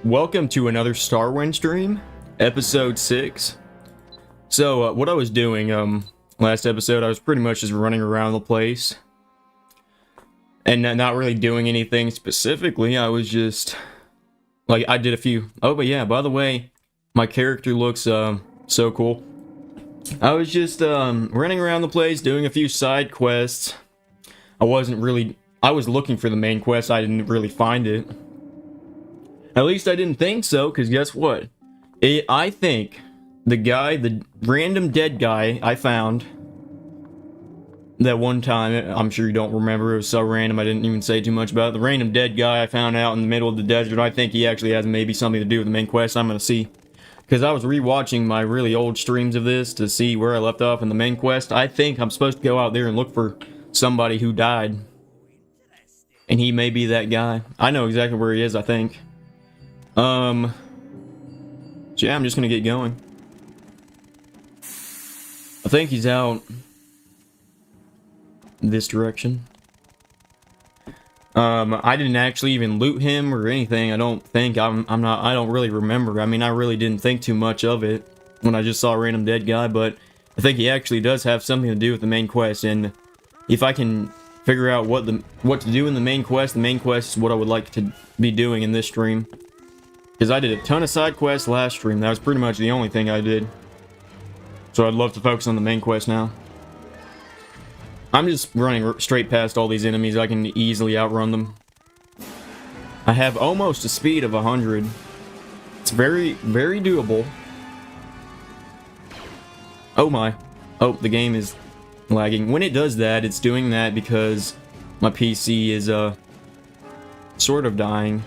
Welcome to another Starwind stream, episode 6. So, what I was doing, last episode, I was pretty much just running around the place. And not really doing anything specifically, I was just... Like, I did a few... Oh, but yeah, by the way, my character looks, so cool. I was just, running around the place, doing a few side quests. I was looking for the main quest, I didn't really find it. At least I didn't think so, because guess what? I think the random dead guy I found that one time, I'm sure you don't remember, it was so random I didn't even say too much about it. The random dead guy I found out in the middle of the desert, I think he actually has maybe something to do with the main quest. I'm going to see. Because I was rewatching my really old streams of this to see where I left off in the main quest. I think I'm supposed to go out there and look for somebody who died. And he may be that guy. I know exactly where he is, I think. So yeah, I'm just gonna get going. I think he's out this direction. I didn't actually even loot him or anything. I don't think I don't really remember. I mean, I really didn't think too much of it when I just saw a random dead guy, but I think he actually does have something to do with the main quest, and if I can figure out what to do in the main quest is what I would like to be doing in this stream. Because I did a ton of side quests last stream. That was pretty much the only thing I did. So I'd love to focus on the main quest now. I'm just running straight past all these enemies. I can easily outrun them. I have almost a speed of 100. It's very, very doable. Oh my. Oh, the game is lagging. When it does that, it's doing that because my PC is, sort of dying.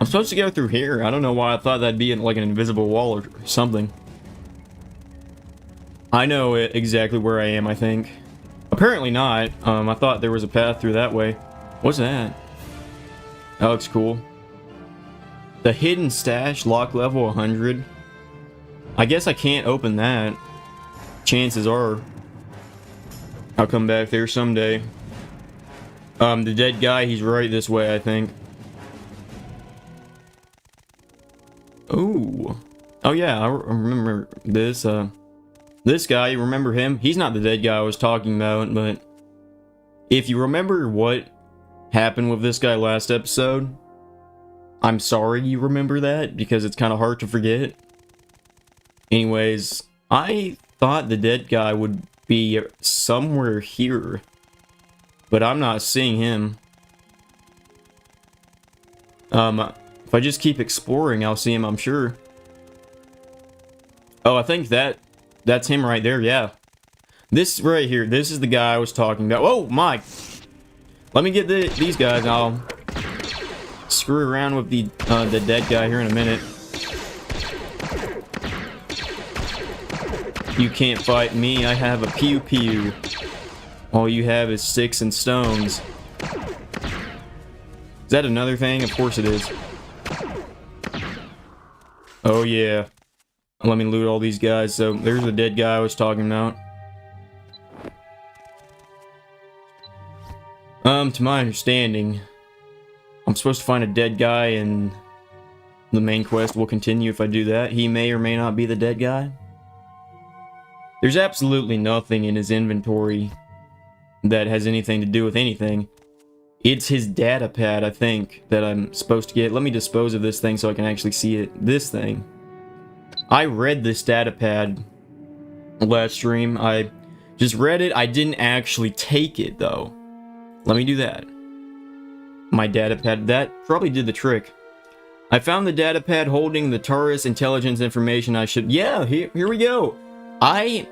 I'm supposed to go through here. I don't know why I thought that'd be like an invisible wall or something. I know exactly where I am, I think. Apparently not. I thought there was a path through that way. What's that? That looks cool. The hidden stash, lock level 100. I guess I can't open that. Chances are I'll come back there someday. The dead guy, he's right this way, I think. Ooh. Oh yeah, I remember this, this guy, you remember him? He's not the dead guy I was talking about, but if you remember what happened with this guy last episode, I'm sorry you remember that, because it's kind of hard to forget. Anyways, I thought the dead guy would be somewhere here, but I'm not seeing him. If I just keep exploring, I'll see him, I'm sure. Oh, I think that's him right there, yeah. This right here, this is the guy I was talking about. Oh, my! Let me get these guys, and I'll screw around with the dead guy here in a minute. You can't fight me, I have a pew-pew. All you have is sticks and stones. Is that another thing? Of course it is. Oh yeah. Let me loot all these guys. So there's the dead guy I was talking about. To my understanding, I'm supposed to find a dead guy and the main quest will continue if I do that. He may or may not be the dead guy. There's absolutely nothing in his inventory that has anything to do with anything. It's his data pad, I think, that I'm supposed to get. Let me dispose of this thing so I can actually see it. This thing. I read this data pad last stream. I just read it. I didn't actually take it, though. Let me do that. My data pad. That probably did the trick. I found the data pad holding the Taurus intelligence information I should... Yeah, here we go. I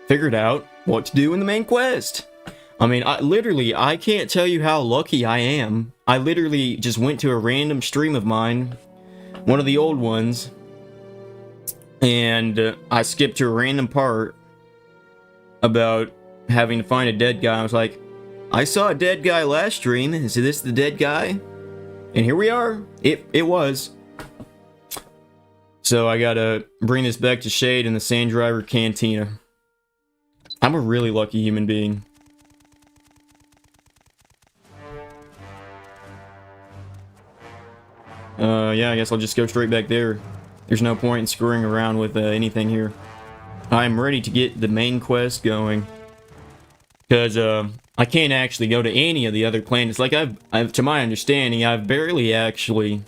figured out what to do in the main quest. I mean, I can't tell you how lucky I am. I literally just went to a random stream of mine, one of the old ones, and I skipped to a random part about having to find a dead guy. I was like, I saw a dead guy last stream. Is this the dead guy? And here we are. It was. So I gotta bring this back to Shade in the Sand Driver Cantina. I'm a really lucky human being. Yeah, I guess I'll just go straight back there. There's no point in screwing around with anything here. I'm ready to get the main quest going. Because, I can't actually go to any of the other planets. Like, I've to my understanding, I've barely actually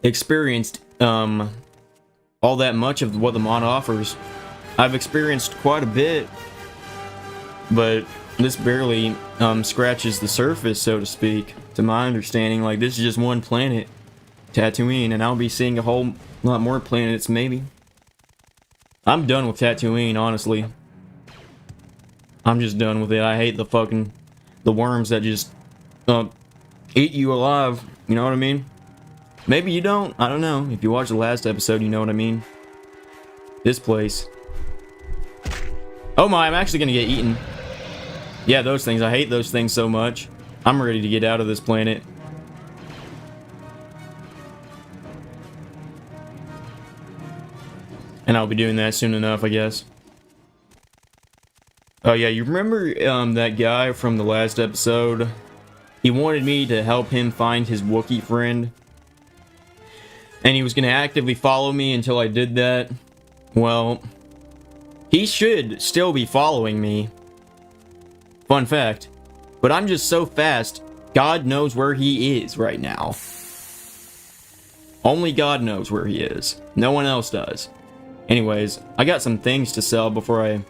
experienced, all that much of what the mod offers. I've experienced quite a bit, but this barely, scratches the surface, so to speak. To my understanding, like, this is just one planet, Dantooine, and I'll be seeing a whole lot more planets, maybe. I'm done with Dantooine, honestly. I'm just done with it. I hate the worms that just, eat you alive. You know what I mean? Maybe you don't. I don't know. If you watched the last episode, you know what I mean. This place. Oh my, I'm actually gonna get eaten. Yeah, those things. I hate those things so much. I'm ready to get out of this planet. And I'll be doing that soon enough, I guess. Oh yeah, you remember that guy from the last episode? He wanted me to help him find his Wookiee friend. And he was going to actively follow me until I did that. Well, he should still be following me. Fun fact. But I'm just so fast, God knows where he is right now. Only God knows where he is. No one else does. Anyways, I got some things to sell before I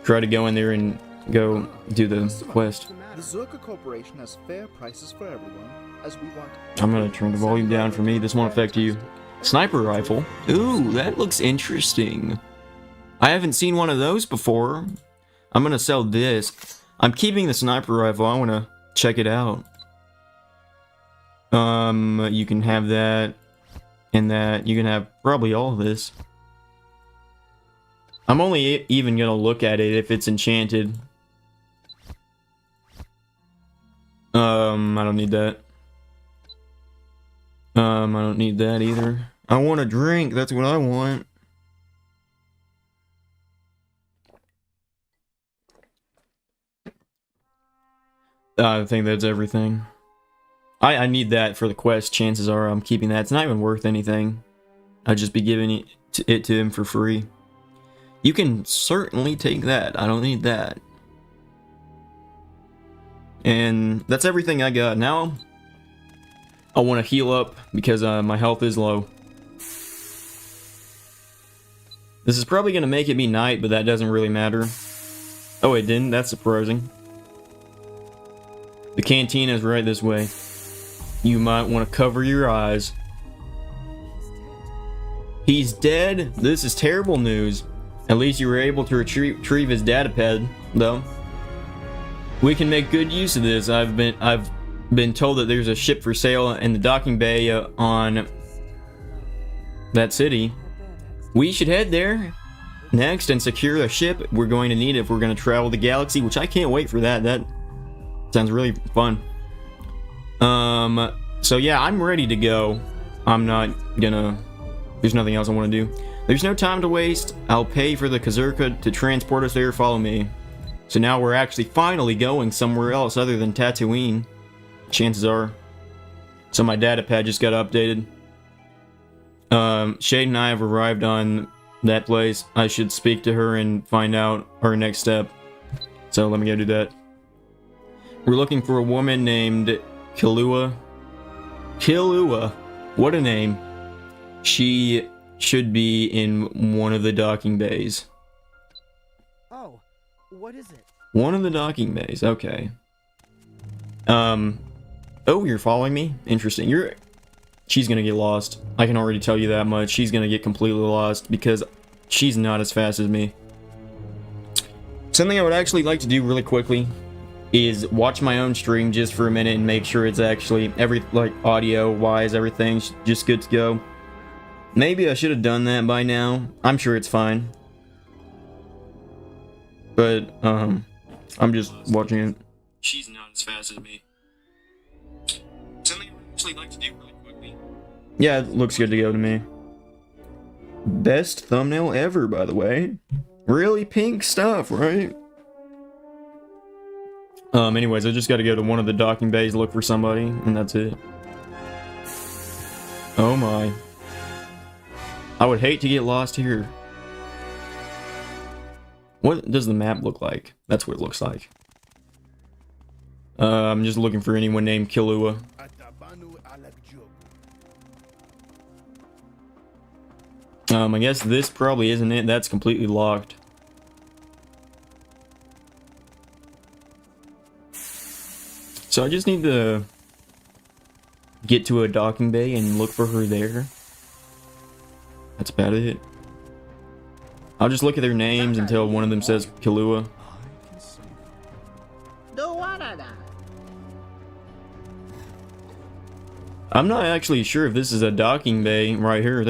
try to go in there and go do the quest. The Zerka Corporation has fair prices for everyone, as we want. I'm gonna turn the volume down for me. This won't affect you. Sniper rifle. Ooh, that looks interesting. I haven't seen one of those before. I'm gonna sell this. I'm keeping the sniper rifle. I wanna check it out. You can have that and that. You can have probably all of this. I'm only even gonna look at it if it's enchanted. I don't need that. I don't need that either. I want a drink. That's what I want. I think that's everything. I need that for the quest. Chances are I'm keeping that. It's not even worth anything. I'd just be giving it to him for free. You can certainly take that. I don't need that. And that's everything I got. Now, I want to heal up because my health is low. This is probably going to make it be night, but that doesn't really matter. Oh, it didn't? That's surprising. The cantina is right this way. You might want to cover your eyes. He's dead? This is terrible news. At least you were able to retrieve his datapad, though. We can make good use of this. I've been told that there's a ship for sale in the docking bay on that city. We should head there next and secure a ship. We're going to need it if we're going to travel the galaxy, which I can't wait for that. That sounds really fun. So yeah, I'm ready to go. I'm not gonna... There's nothing else I want to do. There's no time to waste. I'll pay for the Kazurka to transport us there. Follow me. So now we're actually finally going somewhere else other than Dantooine. Chances are. So my datapad just got updated. Shade and I have arrived on that place. I should speak to her and find out our next step. So let me go do that. We're looking for a woman named Kilua. Kilua. What a name. She should be in one of the docking bays. Oh, what is it? One of the docking bays. Okay. Oh, you're following me? Interesting. She's gonna get lost. I can already tell you that much. She's gonna get completely lost because she's not as fast as me. Something I would actually like to do really quickly is watch my own stream just for a minute and make sure it's actually audio wise, everything's just good to go. Maybe I should have done that by now. I'm sure it's fine. But, I'm just watching it. She's not as fast as me. Something I would actually like to do really quickly. Yeah, it looks good to go to me. Best thumbnail ever, by the way. Really pink stuff, right? Anyways, I just gotta go to one of the docking bays, look for somebody, and that's it. Oh my. I would hate to get lost here. What does the map look like? That's what it looks like. I'm just looking for anyone named Killua. I guess this probably isn't it. That's completely locked. So I just need to get to a docking bay and look for her there. That's about it. I'll just look at their names until one of them says Killua. I'm not actually sure if this is a docking bay right here.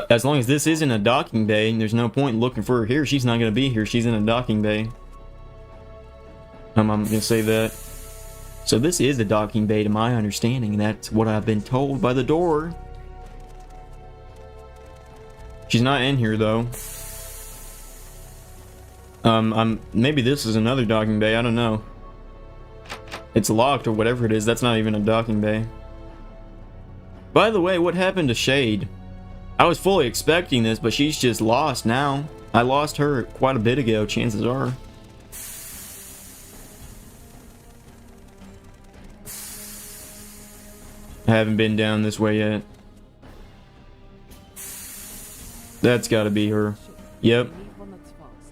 As long as this isn't a docking bay, there's no point in looking for her here. She's not going to be here. She's in a docking bay. I'm going to say that. So this is a docking bay to my understanding. That's what I've been told by the door. She's not in here though. Maybe this is another docking bay. I don't know. It's locked or whatever it is. That's not even a docking bay. By the way, what happened to Shade? I was fully expecting this, but she's just lost now. I lost her quite a bit ago, chances are. I haven't been down this way yet. That's gotta be her. Yep. We need one that's fast.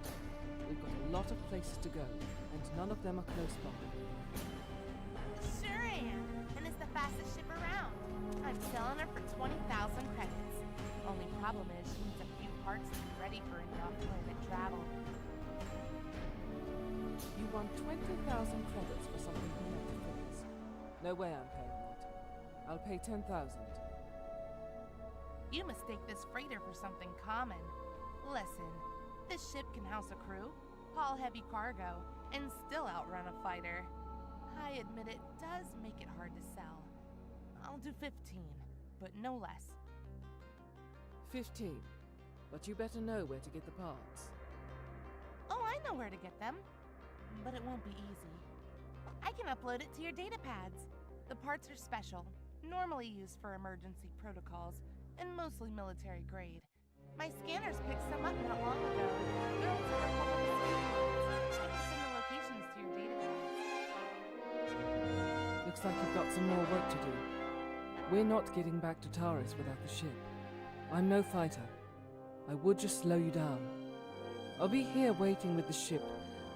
We've got a lot of places to go, and none of them are close by. Sure am, and it's the fastest ship around. I'm selling her for 20,000 credits. Only problem is she needs a few parts to be ready for any off-planet travel. You want 20,000 credits for something you have to fix. No way I'm paying that. I'll pay 10,000. You mistake this freighter for something common. Listen, this ship can house a crew, haul heavy cargo, and still outrun a fighter. I admit it does make it hard to sell. I'll do 15, but no less. 15. But you better know where to get the parts. Oh, I know where to get them, but it won't be easy. I can upload it to your data pads. The parts are special, normally used for emergency protocols, and mostly military grade. My scanners picked some up not long ago. They're also called I can send the locations to your database. Looks like you've got some more work to do. We're not getting back to Taris without the ship. I'm no fighter. I would just slow you down. I'll be here waiting with the ship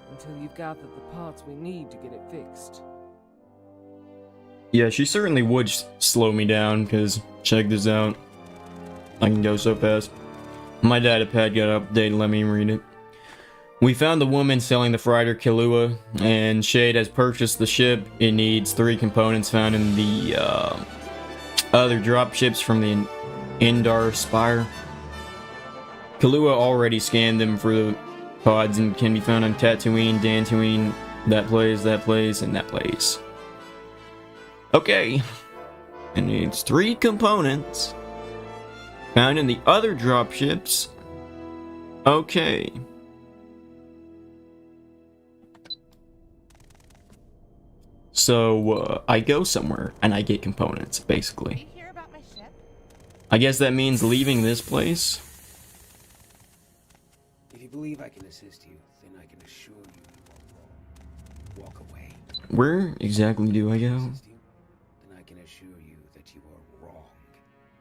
until you've gathered the parts we need to get it fixed. Yeah, she certainly would slow me down, because check this out. I can go so fast. My data pad got updated, let me read it. We found the woman selling the freighter Killua, and Shade has purchased the ship. It needs 3 components found in the other dropships from the Endar Spire. Killua already scanned them for the pods and can be found on Tatooine, Dantooine, that place, and that place. Okay. It needs 3 components found in the other dropships. Okay. So, I go somewhere and I get components, basically. You hear about my ship? I guess that means leaving this place. If you believe I can assist you, then I can assure you you are wrong. Walk away. Where exactly do I go? Assist you, then I can assure you that you are wrong.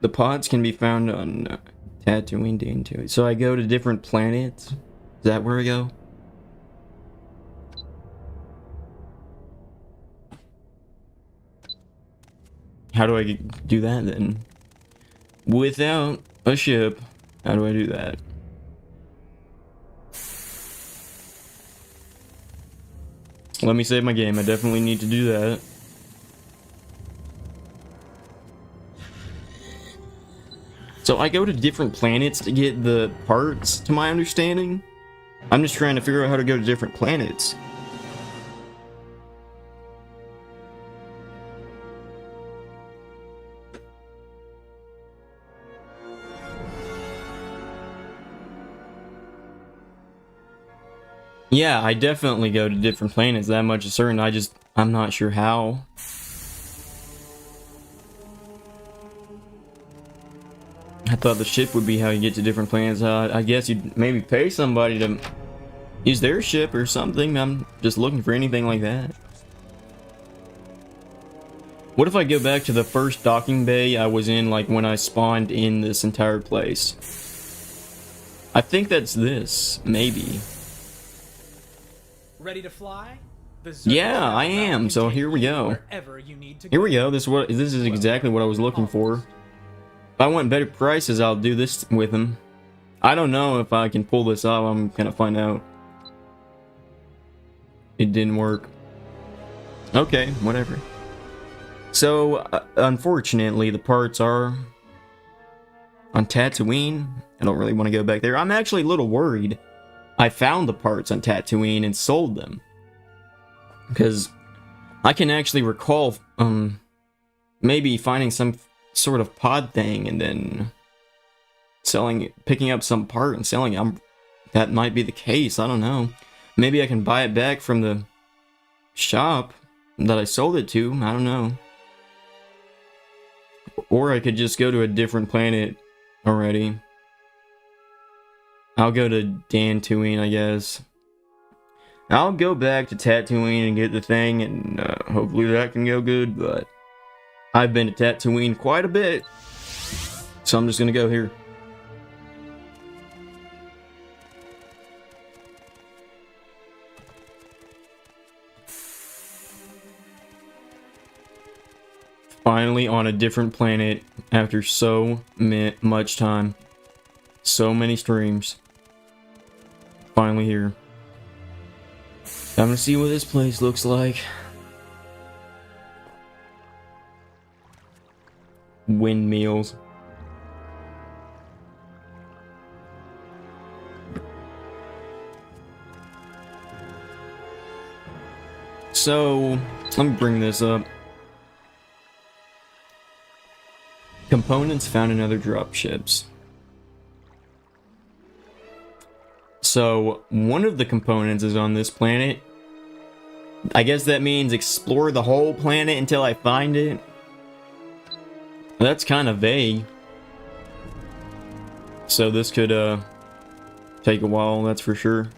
The pods can be found on Tatooine, Dantooine. So I go to different planets? Is that where I go? How do I do that then? Without a ship, how do I do that? Let me save my game. I definitely need to do that. So I go to different planets to get the parts, to my understanding. I'm just trying to figure out how to go to different planets. Yeah, I definitely go to different planets, that much is certain. I'm not sure how. I thought the ship would be how you get to different planets. I guess you'd maybe pay somebody to use their ship or something. I'm just looking for anything like that. What if I go back to the first docking bay I was in, like when I spawned in this entire place? I think that's this, maybe. Ready to fly? Yeah, I am. So here we go. Here we go. This is exactly what I was looking for. If I want better prices, I'll do this with them. I don't know if I can pull this off. I'm gonna find out. It didn't work. Okay, whatever. So, unfortunately, the parts are on Tatooine. I don't really want to go back there. I'm actually a little worried. I found the parts on Tatooine and sold them. Because I can actually recall maybe finding some sort of pod thing and then picking up some part and selling it. That might be the case. I don't know. Maybe I can buy it back from the shop that I sold it to. I don't know. Or I could just go to a different planet already. I'll go to Dantooine, I guess. I'll go back to Tatooine and get the thing, and hopefully that can go good, but I've been to Tatooine quite a bit, so I'm just gonna go here. Finally on a different planet after so much time. So many streams. Finally here. I'm gonna see what this place looks like. Windmills. So, let me bring this up. Components found in other dropships. So, one of the components is on this planet. I guess that means explore the whole planet until I find it. That's kind of vague. So this could take a while, that's for sure.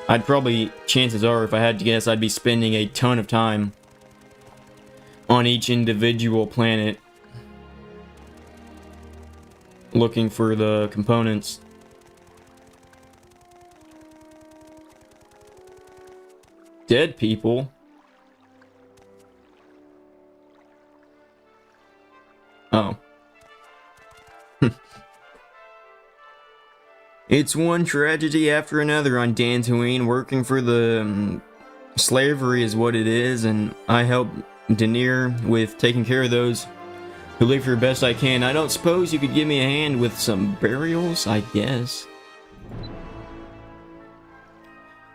I'd probably, chances are, if I had to guess, I'd be spending a ton of time on each individual planet looking for the components. Dead people? Oh. It's one tragedy after another on Dantooine. Working for the slavery is what it is, and I help Denier with taking care of those who live here best I can. I don't suppose you could give me a hand with some burials, I guess.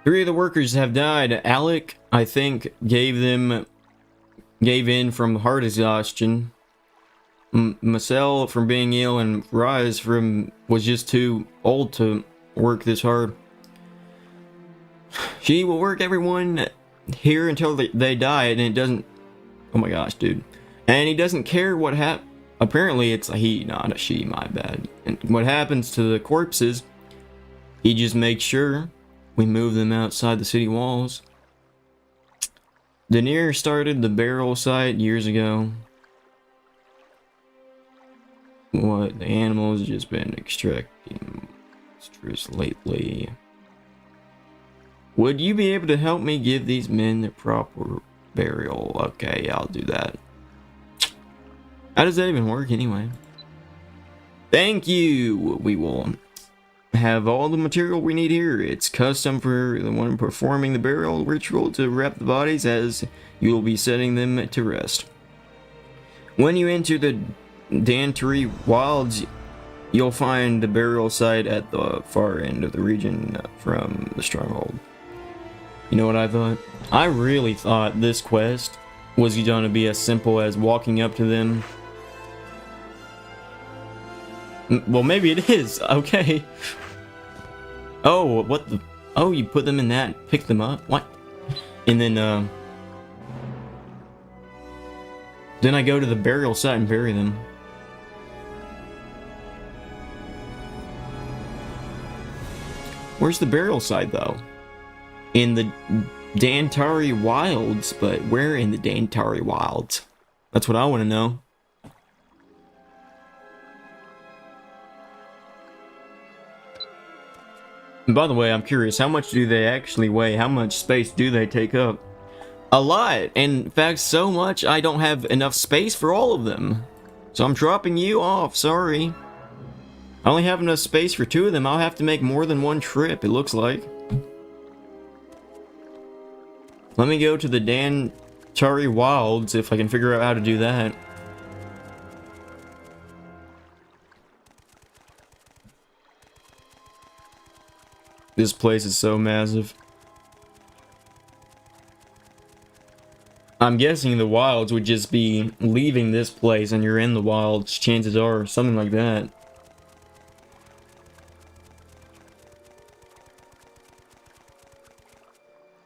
3 of the workers have died. Alec, I think, gave in from heart exhaustion. Marcel from being ill, and Rise was just too old to work this hard. She will work everyone here until they die, and it doesn't. Oh my gosh, dude! And he doesn't care what happened. Apparently, it's a he, not a she. My bad. And what happens to the corpses? He just makes sure we move them outside the city walls. Denier started the burial site years ago. What the animals just been extracting monsters lately. Would you be able to help me give these men the proper burial? Okay, I'll do that. How does that even work anyway? Thank you! We will have all the material we need here. It's custom for the one performing the burial ritual to wrap the bodies, as you will be setting them to rest. When you enter the Dantooine wilds, you'll find the burial site at the far end of the region from the stronghold. You know what I thought? I really thought this quest was going to be as simple as walking up to them. Well, maybe it is. Okay. Oh, what the? Oh, you put them in that, pick them up? What? And then I go to the burial site and bury them. Where's the burial site, though? In the Dantooine Wilds, but where in the Dantooine Wilds? That's what I want to know. And by the way, I'm curious, how much do they actually weigh? How much space do they take up? A lot! In fact, so much I don't have enough space for all of them. So I'm dropping you off, sorry. I only have enough space for 2 of them. I'll have to make more than one trip, it looks like. Let me go to the Dantooine Wilds if I can figure out how to do that. This place is so massive. I'm guessing the wilds would just be leaving this place and you're in the wilds, chances are, something like that.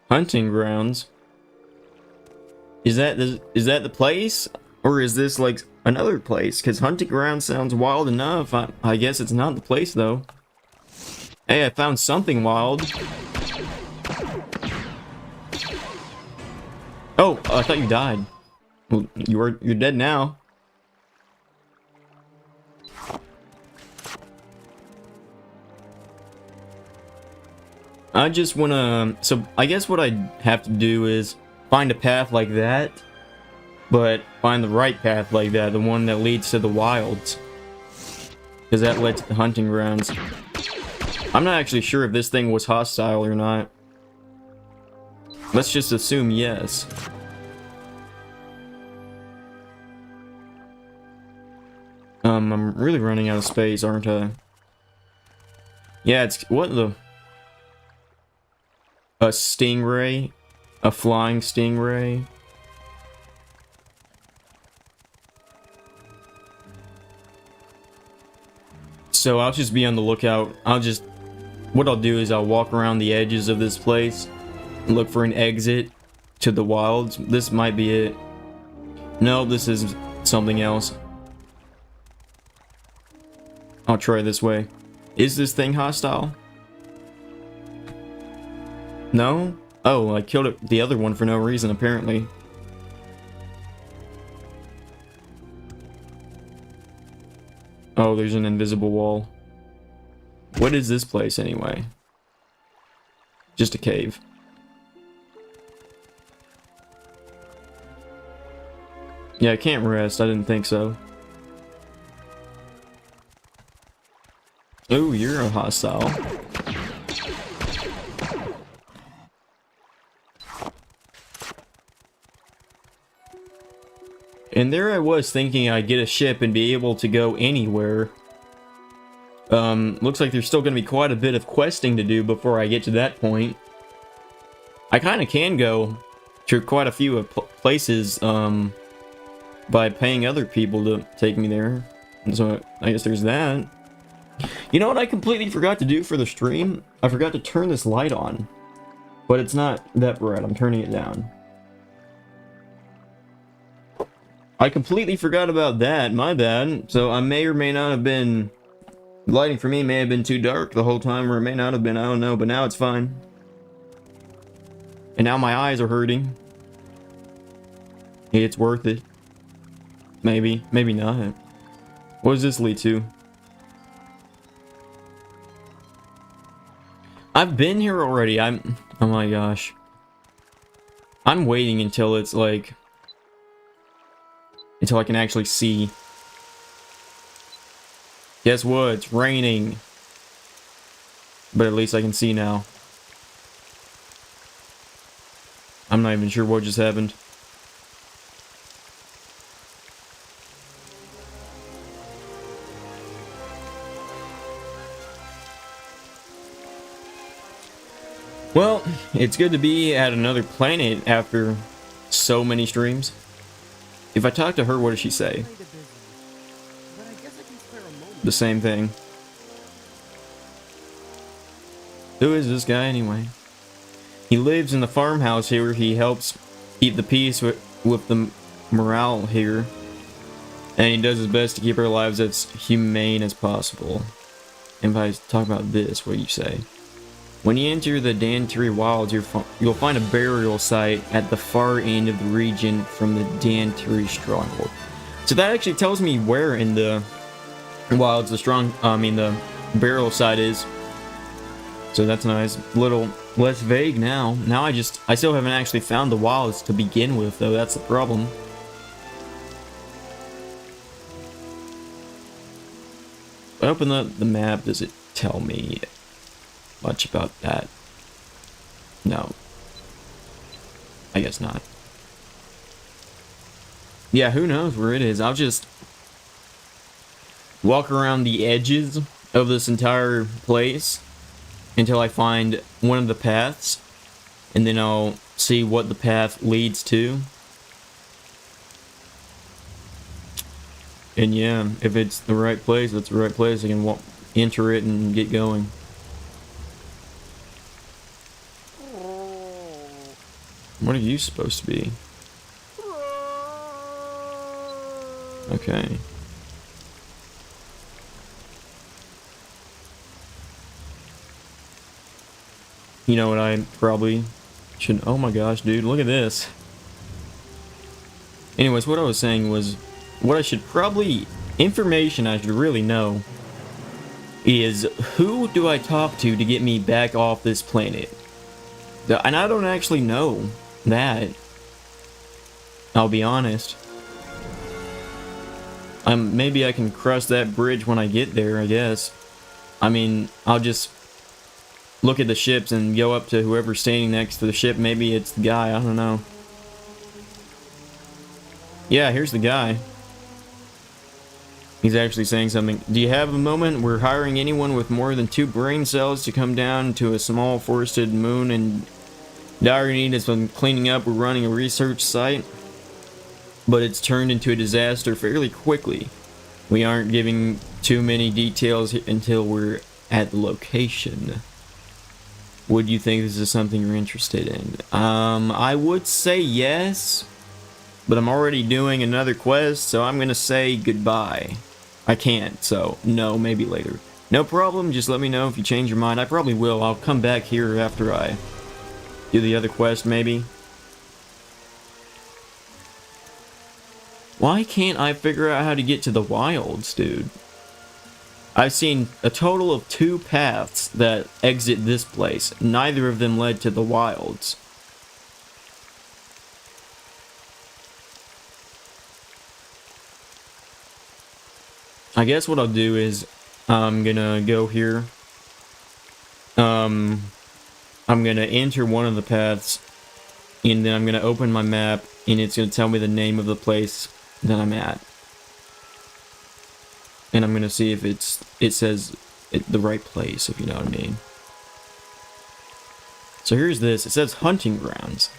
Hunting grounds. Is that the place? Or is this like another place? Because hunting ground sounds wild enough. I guess it's not the place though. Hey, I found something wild. Oh, I thought you died. Well, you're dead now. I just wanna... So, I guess what I'd have to do is find a path like that, but find the right path like that, the one that leads to the wilds. Because that led to the hunting grounds. I'm not actually sure if this thing was hostile or not. Let's just assume yes. I'm really running out of space, aren't I? Yeah, it's... What the... A stingray? A flying stingray? So I'll just be on the lookout. What I'll do is I'll walk around the edges of this place and look for an exit to the wilds. This might be it. No, this is something else. I'll try this way. Is this thing hostile? No? Oh, I killed the other one for no reason, apparently. Oh, there's an invisible wall. What is this place, anyway? Just a cave. Yeah, I can't rest. I didn't think so. Oh, you're a hostile. And there I was thinking I'd get a ship and be able to go anywhere. Looks like there's still going to be quite a bit of questing to do before I get to that point. I kind of can go to quite a few places, by paying other people to take me there. And so I guess there's that. You know what I completely forgot to do for the stream? I forgot to turn this light on. But it's not that bright. I'm turning it down. I completely forgot about that. My bad. So I may or may not have been... The lighting for me may have been too dark the whole time, or it may not have been. I don't know. But now it's fine. And now my eyes are hurting. It's worth it. Maybe. Maybe not. What does this lead to? I've been here already. Oh my gosh. I'm waiting until it's like... Until I can actually see. Guess what? It's raining. But at least I can see now. I'm not even sure what just happened. Well, it's good to be at another planet after so many streams. If I talk to her, what does she say? The same thing. Who is this guy anyway? He lives in the farmhouse here. He helps keep the peace with the morale here. And he does his best to keep our lives as humane as possible. And if I talk about this, what do you say? When you enter the Dantooine wilds, you'll find a burial site at the far end of the region from the Dantooine stronghold. So that actually tells me where in the wilds the burial site is. So that's nice. A little less vague now. Now I still haven't actually found the wilds to begin with, though. That's the problem. If I open up the map, does it tell me much about that? No. I guess not. Yeah, who knows where it is. I'll just walk around the edges of this entire place until I find one of the paths, and then I'll see what the path leads to. And yeah, if it's the right place, it's the right place. I can enter it and get going. What are you supposed to be? Okay. You know what I probably should... Oh my gosh, dude, look at this. Anyways, what I was saying was, what I should probably... Information I should really know is, who do I talk to get me back off this planet? And I don't actually know that. I'll be honest. Maybe I can cross that bridge when I get there, I guess. I mean, I'll just look at the ships and go up to whoever's standing next to the ship. Maybe it's the guy, I don't know. Yeah, here's the guy. He's actually saying something. Do you have a moment? We're hiring anyone with more than 2 brain cells to come down to a small forested moon and dire need has been cleaning up. We're running a research site, but it's turned into a disaster fairly quickly. We aren't giving too many details until we're at the location. Would you think this is something you're interested in? I would say yes, but I'm already doing another quest, so I'm gonna say goodbye. I can't, so no, maybe later. No problem, just let me know if you change your mind. I probably will. I'll come back here after I do the other quest, maybe. Why can't I figure out how to get to the wilds, dude? I've seen a total of 2 paths that exit this place. Neither of them led to the wilds. I guess what I'll do is I'm gonna go here. I'm gonna enter one of the paths, and then I'm gonna open my map, and it's gonna tell me the name of the place that I'm at. And I'm gonna see if it says the right place, if you know what I mean. So here's this. It says hunting grounds,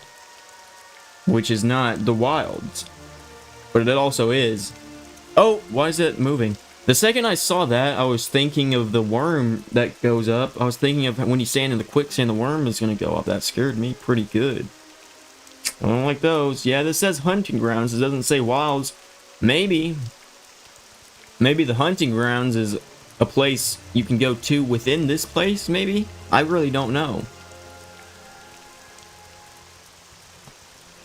which is not the wilds, but it also is. Oh, why is that moving? The second I saw that, I was thinking of the worm that goes up. I was thinking of when you stand in the quicksand, the worm is gonna go up. That scared me pretty good. I don't like those. Yeah, this says hunting grounds. It doesn't say wilds. Maybe the hunting grounds is a place you can go to within this place, maybe? I really don't know.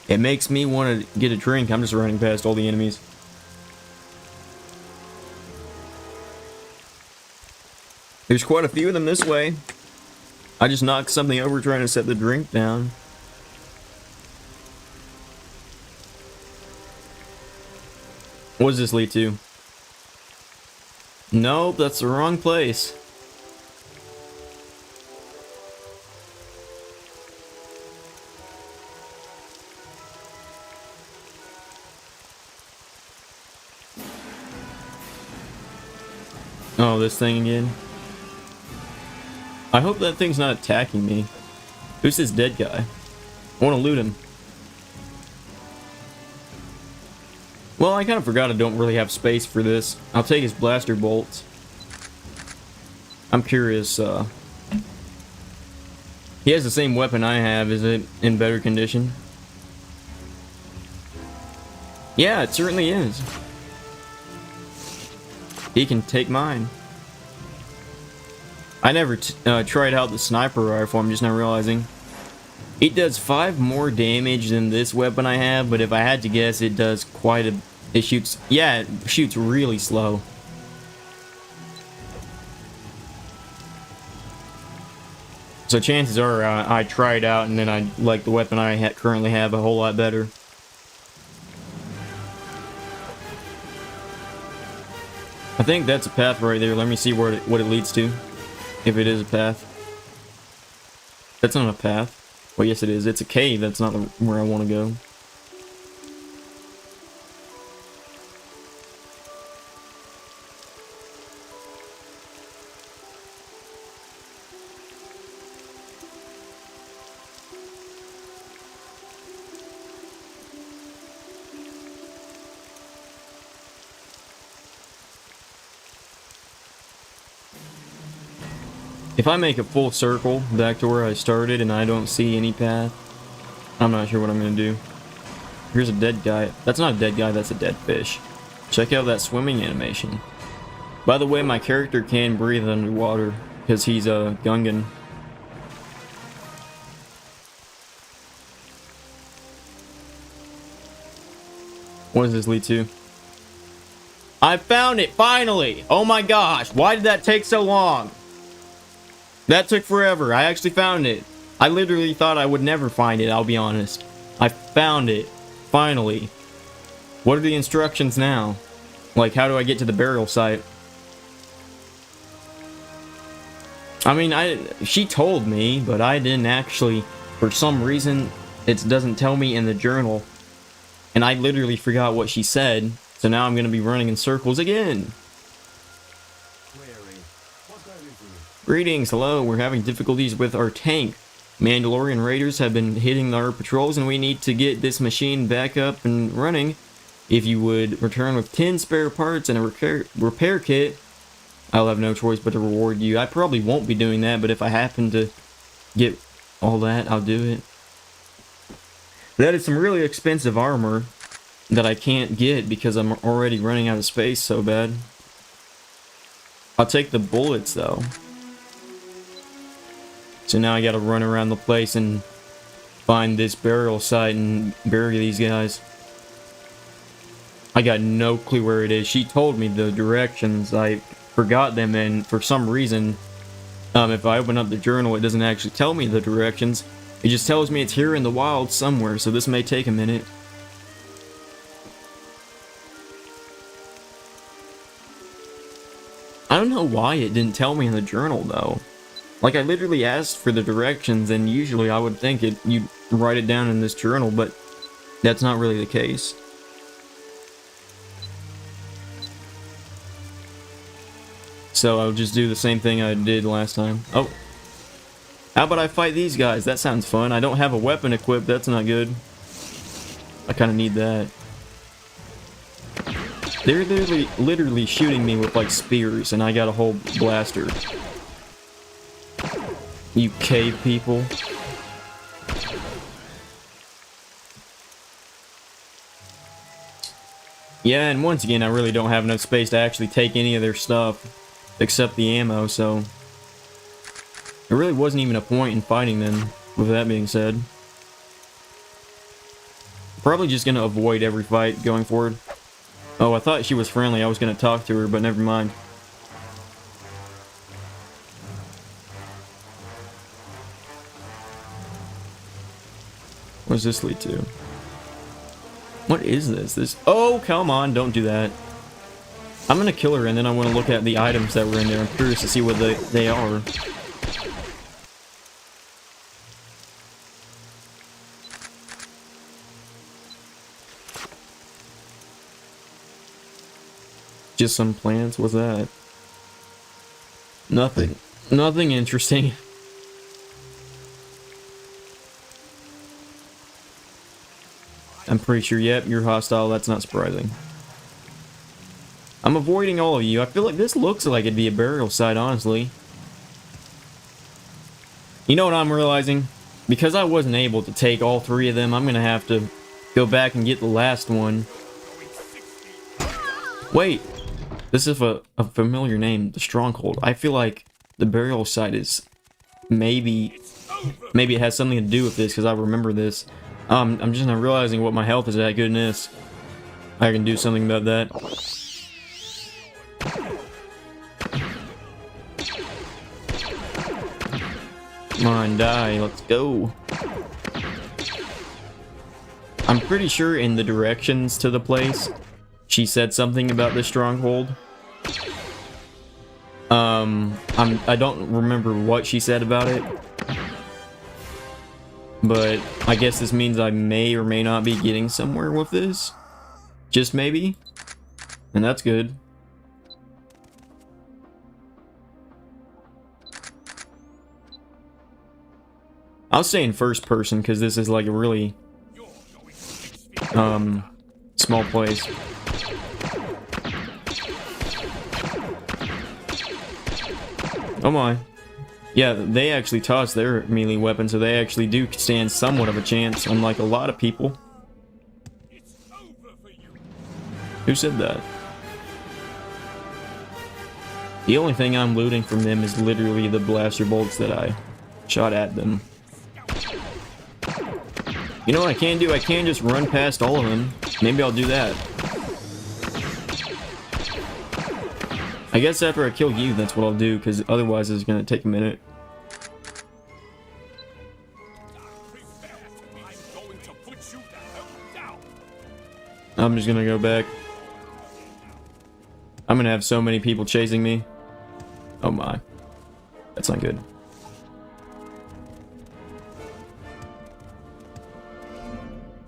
It makes me want to get a drink. I'm just running past all the enemies. There's quite a few of them this way. I just knocked something over trying to set the drink down. What does this lead to? Nope, that's the wrong place. Oh, this thing again. I hope that thing's not attacking me. Who's this dead guy? I want to loot him. Well, I kind of forgot I don't really have space for this. I'll take his blaster bolts. I'm curious, he has the same weapon I have. Is it in better condition? Yeah, it certainly is. He can take mine. I never tried out the sniper rifle, I'm just now realizing. It does 5 more damage than this weapon I have, but if I had to guess, it does quite a... It shoots... Yeah, it shoots really slow. So chances are I try it out and then I like the weapon I currently have a whole lot better. I think that's a path right there. Let me see what it leads to. If it is a path. That's not a path. Well, yes it is. It's a cave. That's not where I want to go. If I make a full circle back to where I started and I don't see any path, I'm not sure what I'm going to do. Here's a dead guy. That's not a dead guy, that's a dead fish. Check out that swimming animation. By the way, my character can breathe underwater because he's a Gungan. What does this lead to? I found it, finally! Oh my gosh, why did that take so long? That took forever. I actually found it. I literally thought I would never find it, I'll be honest. I found it. Finally. What are the instructions now? Like, how do I get to the burial site? I mean, she told me, but I didn't actually... For some reason, it doesn't tell me in the journal. And I literally forgot what she said. So now I'm going to be running in circles again. Greetings, hello, we're having difficulties with our tank. Mandalorian raiders have been hitting our patrols and we need to get this machine back up and running. If you would return with 10 spare parts and a repair kit, I'll have no choice but to reward you. I probably won't be doing that, but if I happen to get all that, I'll do it. That is some really expensive armor that I can't get because I'm already running out of space so bad. I'll take the bullets though. So now I gotta run around the place and find this burial site and bury these guys. I got no clue where it is. She told me the directions. I forgot them, and for some reason, if I open up the journal, it doesn't actually tell me the directions. It just tells me it's here in the wild somewhere, so this may take a minute. I don't know why it didn't tell me in the journal, though. Like, I literally asked for the directions, and usually I would think you'd write it down in this journal, but that's not really the case. So I'll just do the same thing I did last time. Oh. How about I fight these guys? That sounds fun. I don't have a weapon equipped. That's not good. I kind of need that. They're literally shooting me with, like, spears, and I got a whole blaster. You cave people. Yeah, and once again, I really don't have enough space to actually take any of their stuff. Except the ammo, so... There really wasn't even a point in fighting them, with that being said. Probably just gonna avoid every fight going forward. Oh, I thought she was friendly. I was gonna talk to her, but never mind. What does this lead to? What is this? Oh, come on, don't do that. I'm gonna kill her and then I want to look at the items that were in there. I'm curious to see what they are. Just some plants? What's that? Nothing. Nothing interesting. I'm pretty sure, yep, you're hostile. That's not surprising. I'm avoiding all of you. I feel like this looks like it'd be a burial site, honestly. You know what I'm realizing? Because I wasn't able to take all 3 of them, I'm gonna have to go back and get the last one. Wait! This is a familiar name, the Stronghold. I feel like the burial site is maybe it has something to do with this, because I remember this. I'm just not realizing what my health is at. Goodness, I can do something about that. Come on, die. Let's go. I'm pretty sure in the directions to the place, she said something about the stronghold. I don't remember what she said about it, but I guess this means I may or may not be getting somewhere with this. Just maybe. And that's good. I'll stay in first person because this is like a really small place. Oh my. Yeah, they actually toss their melee weapon, so they actually do stand somewhat of a chance, unlike a lot of people. Who said that? The only thing I'm looting from them is literally the blaster bolts that I shot at them. You know what I can do? I can just run past all of them. Maybe I'll do that. I guess after I kill you, that's what I'll do, because otherwise it's going to take a minute. I'm just going to go back. I'm going to have so many people chasing me. Oh my. That's not good.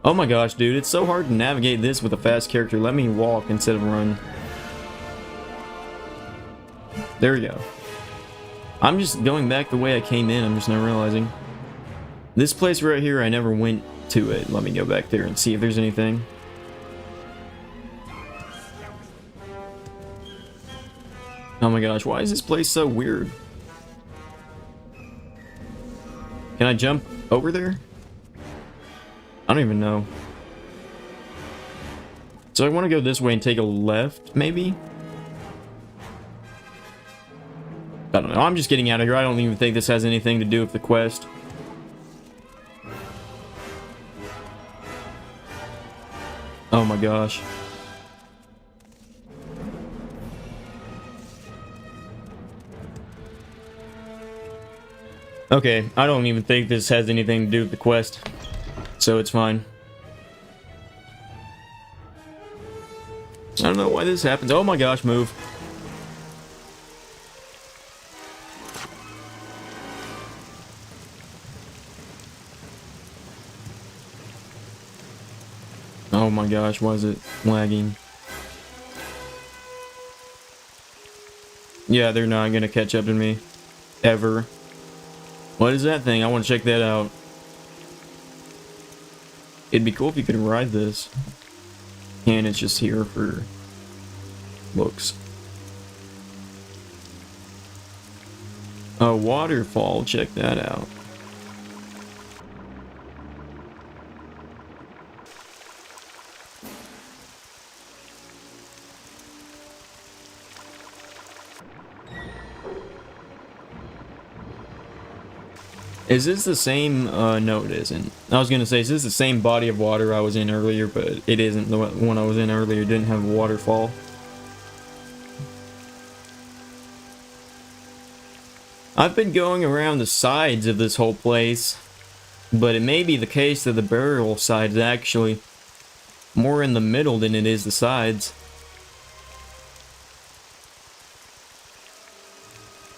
Oh my gosh, dude. It's so hard to navigate this with a fast character. Let me walk instead of run. There we go. I'm just going back the way I came in. I'm just not realizing. This place right here, I never went to it. Let me go back there and see if there's anything. Oh my gosh, why is this place so weird? Can I jump over there? I don't even know. So I want to go this way and take a left, maybe? I don't know. I'm just getting out of here. I don't even think this has anything to do with the quest. Oh my gosh. Okay, I don't even think this has anything to do with the quest. So it's fine. I don't know why this happens. Oh my gosh, move. Oh my gosh, why is it lagging? Yeah, they're not gonna catch up to me. Ever. What is that thing? I want to check that out. It'd be cool if you could ride this. And it's just here for looks. A waterfall, check that out. Is this the same? No, it isn't. I was gonna say, is this the same body of water I was in earlier, but it isn't. The one I was in earlier didn't have a waterfall. I've been going around the sides of this whole place, but it may be the case that the burial site is actually more in the middle than it is the sides.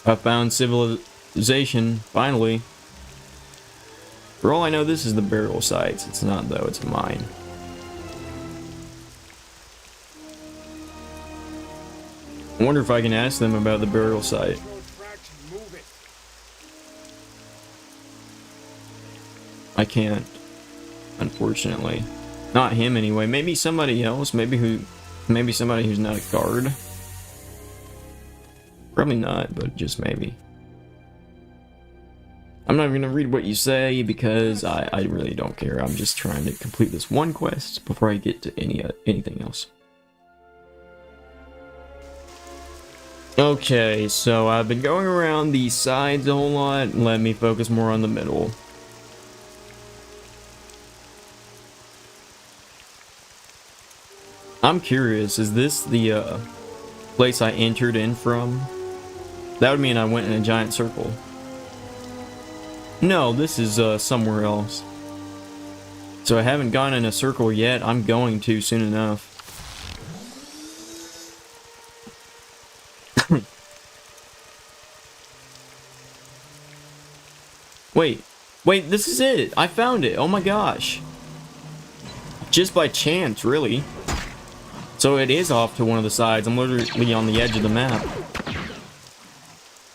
I found civilization, finally. For all I know, this is the burial sites. It's not, though. It's mine. I wonder if I can ask them about the burial site. I can't, unfortunately. Not him, anyway. Maybe somebody else. Maybe somebody who's not a guard. Probably not, but just maybe. I'm not going to read what you say because I really don't care. I'm just trying to complete this one quest before I get to anything else. Okay, so I've been going around the sides a whole lot. Let me focus more on the middle. I'm curious, is this the place I entered in from? That would mean I went in a giant circle. No, this is somewhere else. So I haven't gone in a circle yet. I'm going to soon enough. Wait, this is it. I found it. Oh my gosh. Just by chance, really. So it is off to one of the sides. I'm literally on the edge of the map.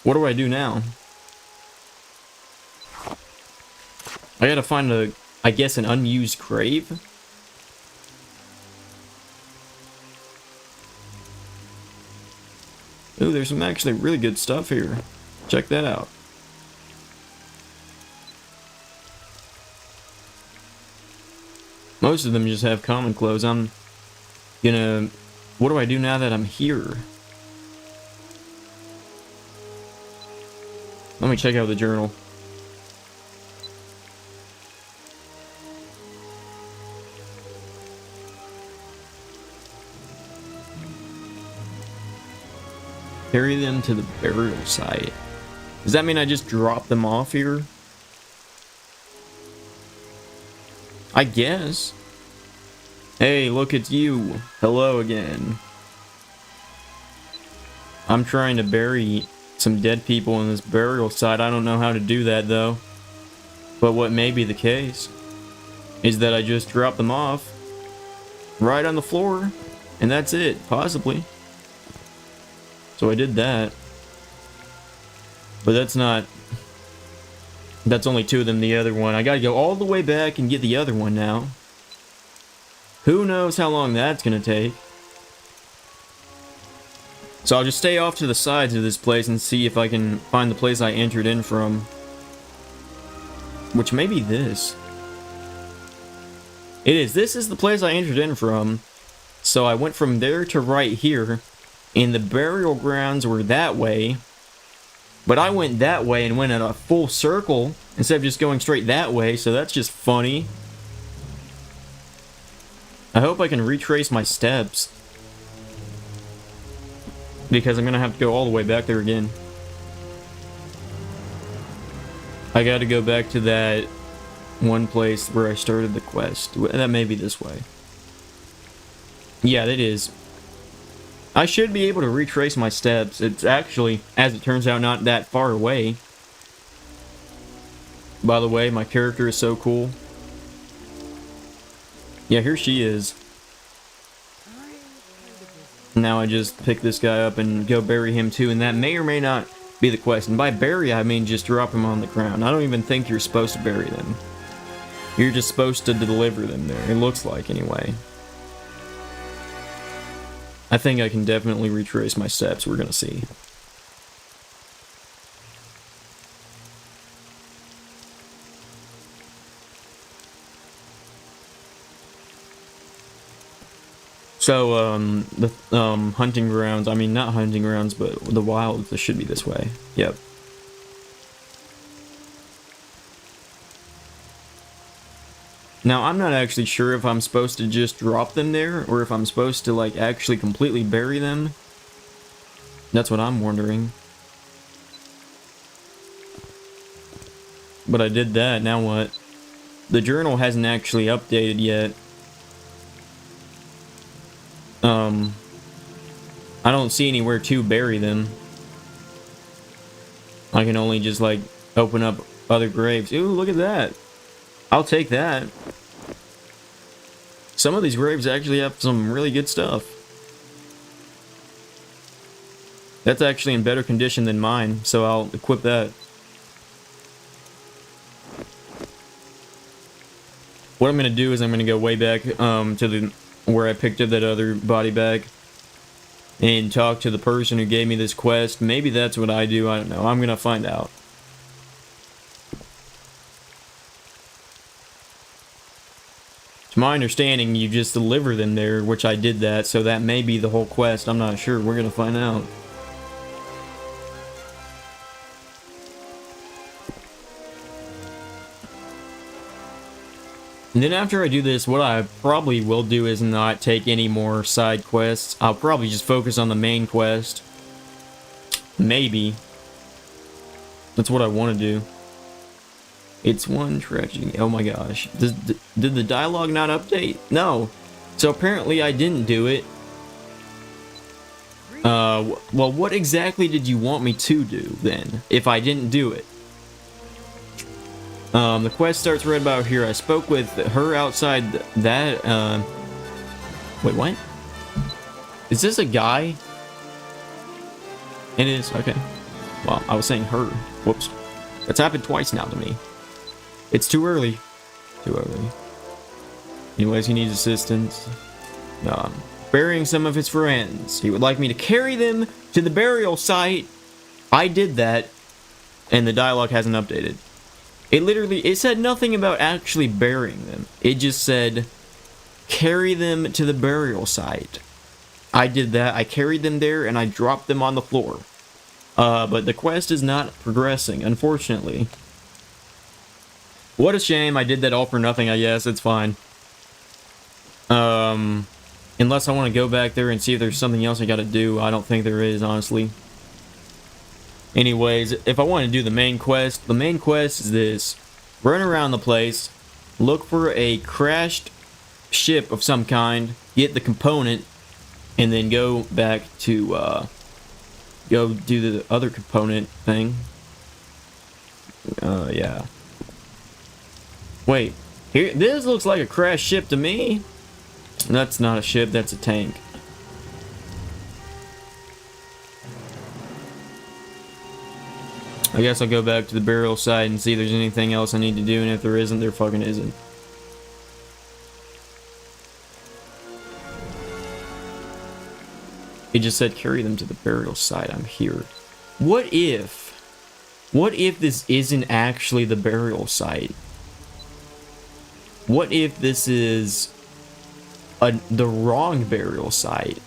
What do I do now? I gotta find I guess an unused grave? Ooh, there's some actually really good stuff here. Check that out. Most of them just have common clothes. I'm gonna... What do I do now that I'm here? Let me check out the journal. Carry them to the burial site. Does that mean I just drop them off here? I guess. Hey, look, it's you. Hello again. I'm trying to bury some dead people in this burial site. I don't know how to do that, though. But what may be the case is that I just drop them off right on the floor, and that's it, possibly. So I did that. But that's not... That's only two of them, the other one. I gotta go all the way back and get the other one now. Who knows how long that's gonna take. So I'll just stay off to the sides of this place and see if I can find the place I entered in from. Which may be this. It is. This is the place I entered in from. So I went from there to right here. And the burial grounds were that way. But I went that way and went in a full circle instead of just going straight that way, so that's just funny. I hope I can retrace my steps. Because I'm gonna have to go all the way back there again. I gotta go back to that one place where I started the quest. That may be this way. Yeah, it is. I should be able to retrace my steps. It's actually, as it turns out, not that far away. By the way, my character is so cool. Yeah, here she is. Now I just pick this guy up and go bury him too, and that may or may not be the quest. And by bury, I mean just drop him on the ground. I don't even think you're supposed to bury them. You're just supposed to deliver them there. It looks like, anyway. I think I can definitely retrace my steps. We're gonna see. So, the hunting grounds, I mean, not hunting grounds, but the wild, this should be this way. Yep. Now, I'm not actually sure if I'm supposed to just drop them there, or if I'm supposed to, like, actually completely bury them. That's what I'm wondering. But I did that, now what? The journal hasn't actually updated yet. I don't see anywhere to bury them. I can only just, like, open up other graves. Ooh, look at that. I'll take that. Some of these graves actually have some really good stuff. That's actually in better condition than mine, so I'll equip that. What I'm going to do is I'm going to go way back to where I picked up that other body bag and talk to the person who gave me this quest. Maybe that's what I do, I don't know. I'm going to find out. To my understanding, you just deliver them there, which I did that, so that may be the whole quest. I'm not sure. We're going to find out. And then after I do this, what I probably will do is not take any more side quests. I'll probably just focus on the main quest. Maybe. That's what I want to do. It's one tragedy. Oh my gosh. Did the dialogue not update? No. So apparently I didn't do it. Well, what exactly did you want me to do then, if I didn't do it? The quest starts right about here. I spoke with her outside that, wait, what? Is this a guy? It is, okay. Well, I was saying her. Whoops. That's happened twice now to me. It's too early. Too early. Anyways, he needs assistance. Burying some of his friends. He would like me to carry them to the burial site. I did that, and the dialogue hasn't updated. It said nothing about actually burying them. It just said, carry them to the burial site. I did that. I carried them there, and I dropped them on the floor. But the quest is not progressing, unfortunately. What a shame. I did that all for nothing, I guess. It's fine. Unless I want to go back there and see if there's something else I gotta do. I don't think there is, honestly. Anyways, if I want to do the main quest is this. Run around the place, look for a crashed ship of some kind, get the component, and then go back to, go do the other component thing. Yeah. Wait, here, this looks like a crashed ship to me. That's not a ship, that's a tank. I guess I'll go back to the burial site and see if there's anything else I need to do, and if there isn't, there fucking isn't. It just said carry them to the burial site. I'm here. What if this isn't actually the burial site? What if this is the wrong burial site?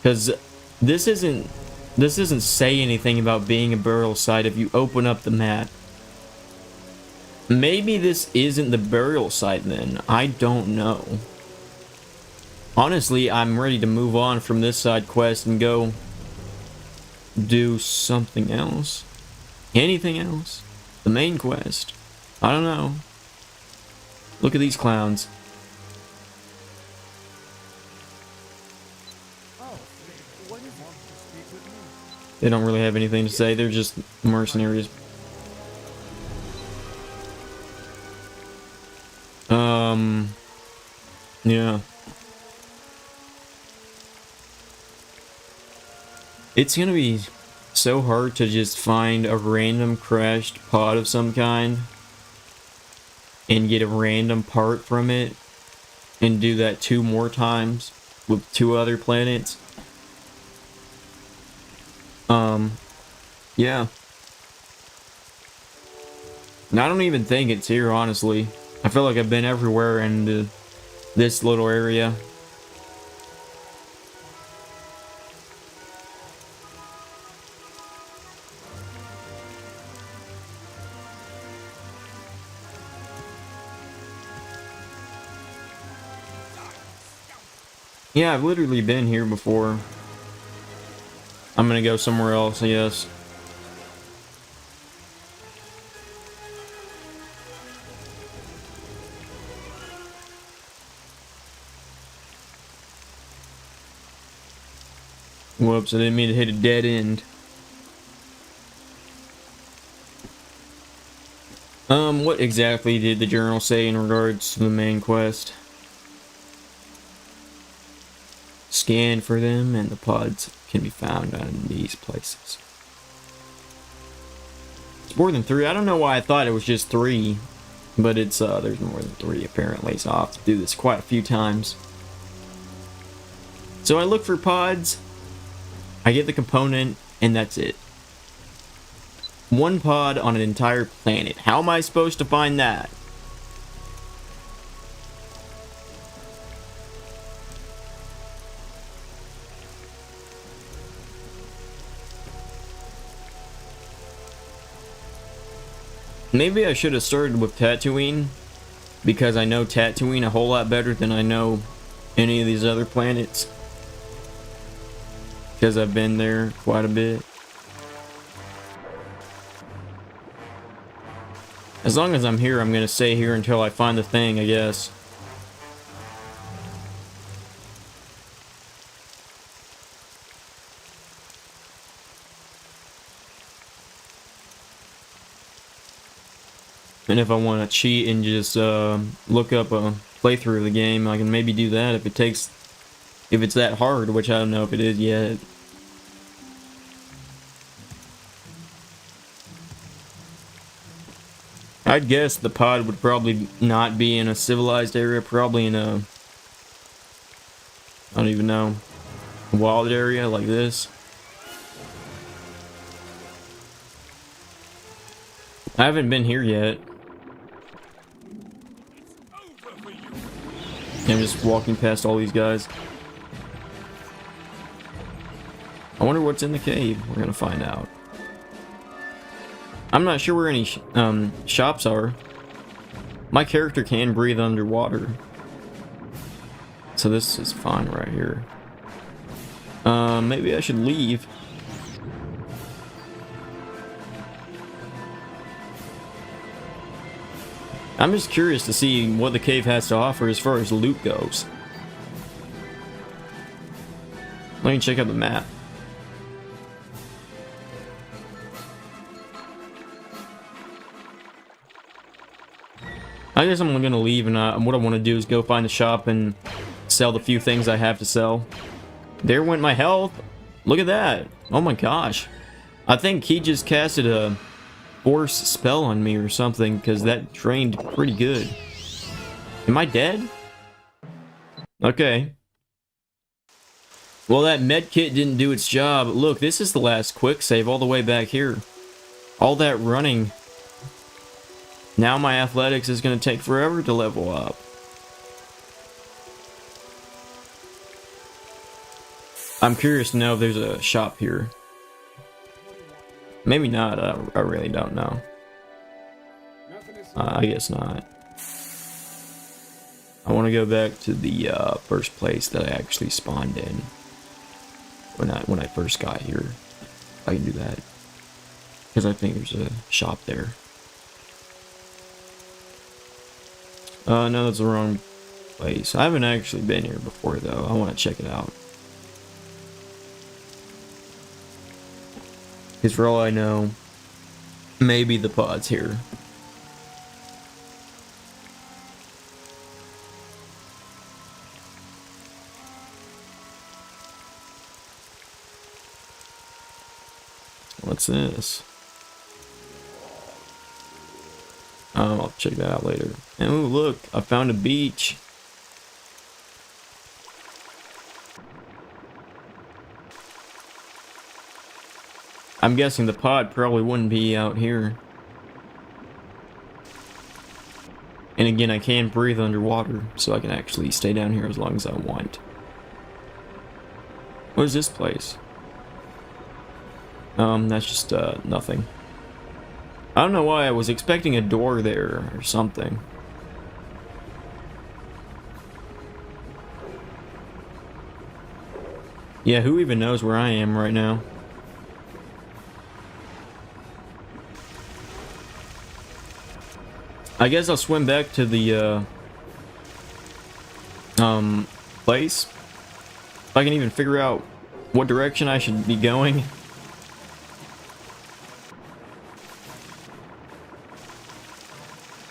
Because this doesn't say anything about being a burial site if you open up the map. Maybe this isn't the burial site then. I don't know. Honestly, I'm ready to move on from this side quest and go do something else. Anything else. The main quest. I don't know. Look at these clowns. They don't really have anything to say. They're just mercenaries. Yeah. It's gonna be so hard to just find a random crashed pod of some kind and get a random part from it and do that 2 more times with 2 other planets. Yeah. And I don't even think it's here, honestly. I feel like I've been everywhere in this little area. Yeah, I've literally been here before. I'm gonna go somewhere else, I guess. Whoops, I didn't mean to hit a dead end. What exactly did the journal say in regards to the main quest? Scan for them, and the pods can be found in these places. It's more than 3. I don't know why I thought it was just 3, but it's there's more than 3 apparently, so I'll have to do this quite a few times. So I look for pods, I get the component, and that's it. 1 pod on an entire planet. How am I supposed to find that? Maybe I should have started with Dantooine, because I know Tatooine a whole lot better than I know any of these other planets. Because I've been there quite a bit. As long as I'm here, I'm gonna stay here until I find the thing, I guess. And if I want to cheat and just look up a playthrough of the game, I can maybe do that if it's that hard, which I don't know if it is yet. I'd guess the pod would probably not be in a civilized area, probably in a, I don't even know, a wild area like this. I haven't been here yet. I'm just walking past all these guys. I wonder what's in the cave. We're gonna find out. I'm not sure where any shops are. My character can breathe underwater, so this is fine right here. Maybe I should leave. I'm just curious to see what the cave has to offer as far as loot goes. Let me check out the map. I guess I'm gonna leave, and what I want to do is go find a shop and sell the few things I have to sell. There went my health. Look at that. Oh my gosh. I think he just casted a force spell on me or something, because that drained pretty good. Am I dead? Okay. Well, that med kit didn't do its job. Look, this is the last quick save all the way back here. All that running. Now my athletics is going to take forever to level up. I'm curious to know if there's a shop here. Maybe not. I really don't know. I guess not. I want to go back to the first place that I actually spawned in when I first got here. I can do that because I think there's a shop there. No, that's the wrong place. I haven't actually been here before though. I want to check it out. Because for all I know, maybe the pod's here. What's this? I'll check that out later. And ooh, look, I found a beach. I'm guessing the pod probably wouldn't be out here. And again, I can breathe underwater, so I can actually stay down here as long as I want. What is this place? That's just, nothing. I don't know why I was expecting a door there or something. Yeah, who even knows where I am right now? I guess I'll swim back to the, place. If I can even figure out what direction I should be going.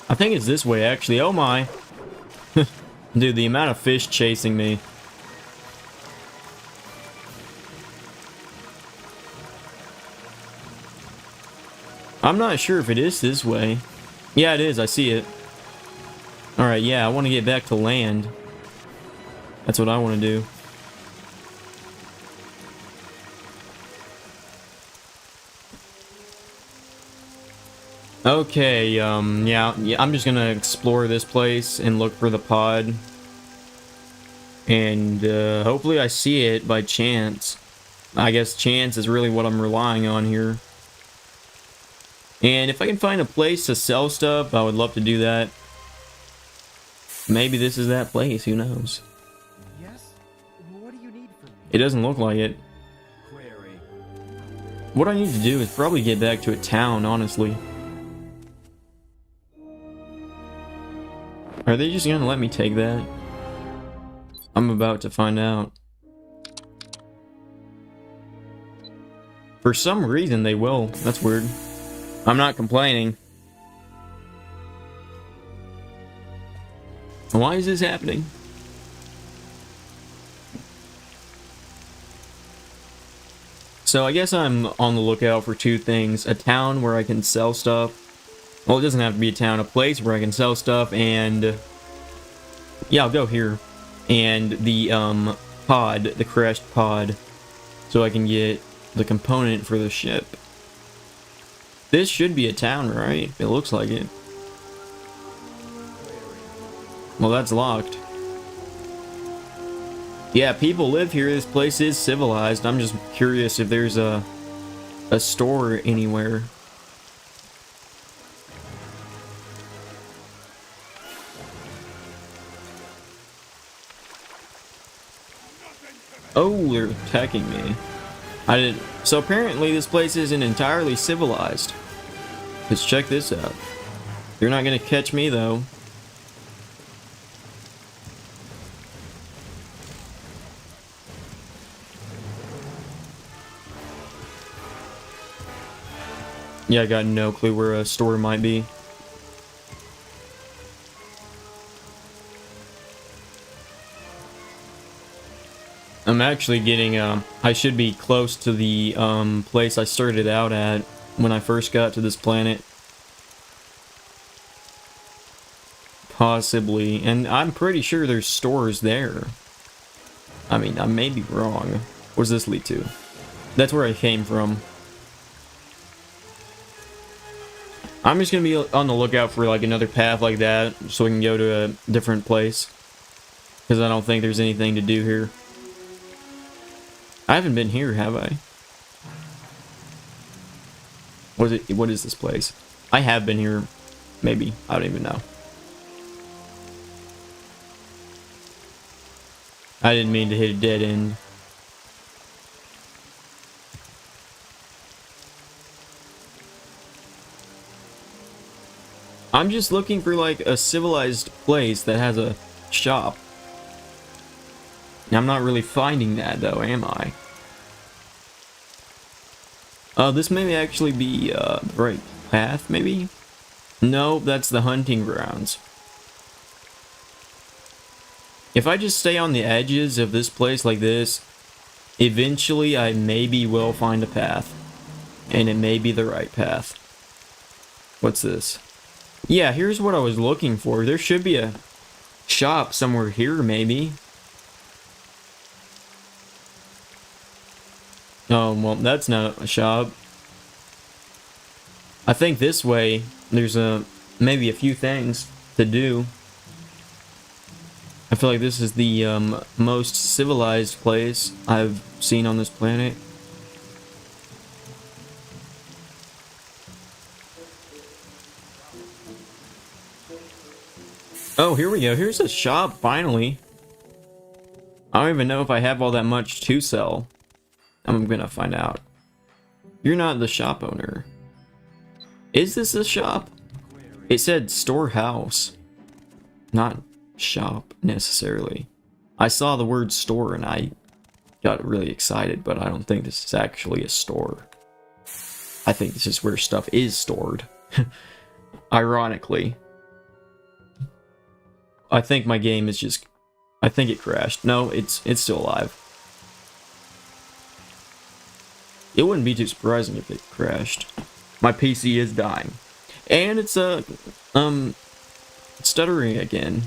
I think it's this way, actually. Oh my. Dude, the amount of fish chasing me. I'm not sure if it is this way. Yeah, it is. I see it. Alright, yeah, I want to get back to land. That's what I want to do. Okay, yeah, I'm just gonna explore this place and look for the pod. And, hopefully I see it by chance. I guess chance is really what I'm relying on here. And if I can find a place to sell stuff, I would love to do that. Maybe this is that place, who knows? Yes? What do you need from me? It doesn't look like it. Query. What I need to do is probably get back to a town, honestly. Are they just gonna let me take that? I'm about to find out. For some reason they will. That's weird. I'm not complaining. Why is this happening? So I guess I'm on the lookout for two things. A town where I can sell stuff. Well, it doesn't have to be a town. A place where I can sell stuff and... yeah, I'll go here. And the pod, the crashed pod. So I can get the component for the ship. This should be a town, right? It looks like it. Well, that's locked. Yeah, people live here. This place is civilized. I'm just curious if there's a store anywhere. Oh, they're attacking me. I didn't. So apparently this place isn't entirely civilized. Let's check this out. They're not gonna catch me though. Yeah, I got no clue where a store might be. I'm actually getting, I should be close to the, place I started out at when I first got to this planet. Possibly. And I'm pretty sure there's stores there. I mean, I may be wrong. What does this lead to? That's where I came from. I'm just gonna be on the lookout for, like, another path like that, so we can go to a different place. Because I don't think there's anything to do here. I haven't been here, have I? What is this place? I have been here, maybe. I don't even know. I didn't mean to hit a dead end. I'm just looking for, like, a civilized place that has a shop. I'm not really finding that, though, am I? This may actually be, the right path, maybe? No, that's the hunting grounds. If I just stay on the edges of this place like this, eventually I maybe will find a path. And it may be the right path. What's this? Yeah, here's what I was looking for. There should be a shop somewhere here, maybe. Oh, well, that's not a shop. I think this way, there's maybe a few things to do. I feel like this is the most civilized place I've seen on this planet. Oh, here we go. Here's a shop, finally. I don't even know if I have all that much to sell. I'm gonna find out. You're not the shop owner. Is this a shop? It said storehouse. Not shop, necessarily. I saw the word store and I got really excited, but I don't think this is actually a store. I think this is where stuff is stored. Ironically. I think my game is just... I think it crashed. No, it's still alive. It wouldn't be too surprising if it crashed. My PC is dying. And it's, stuttering again.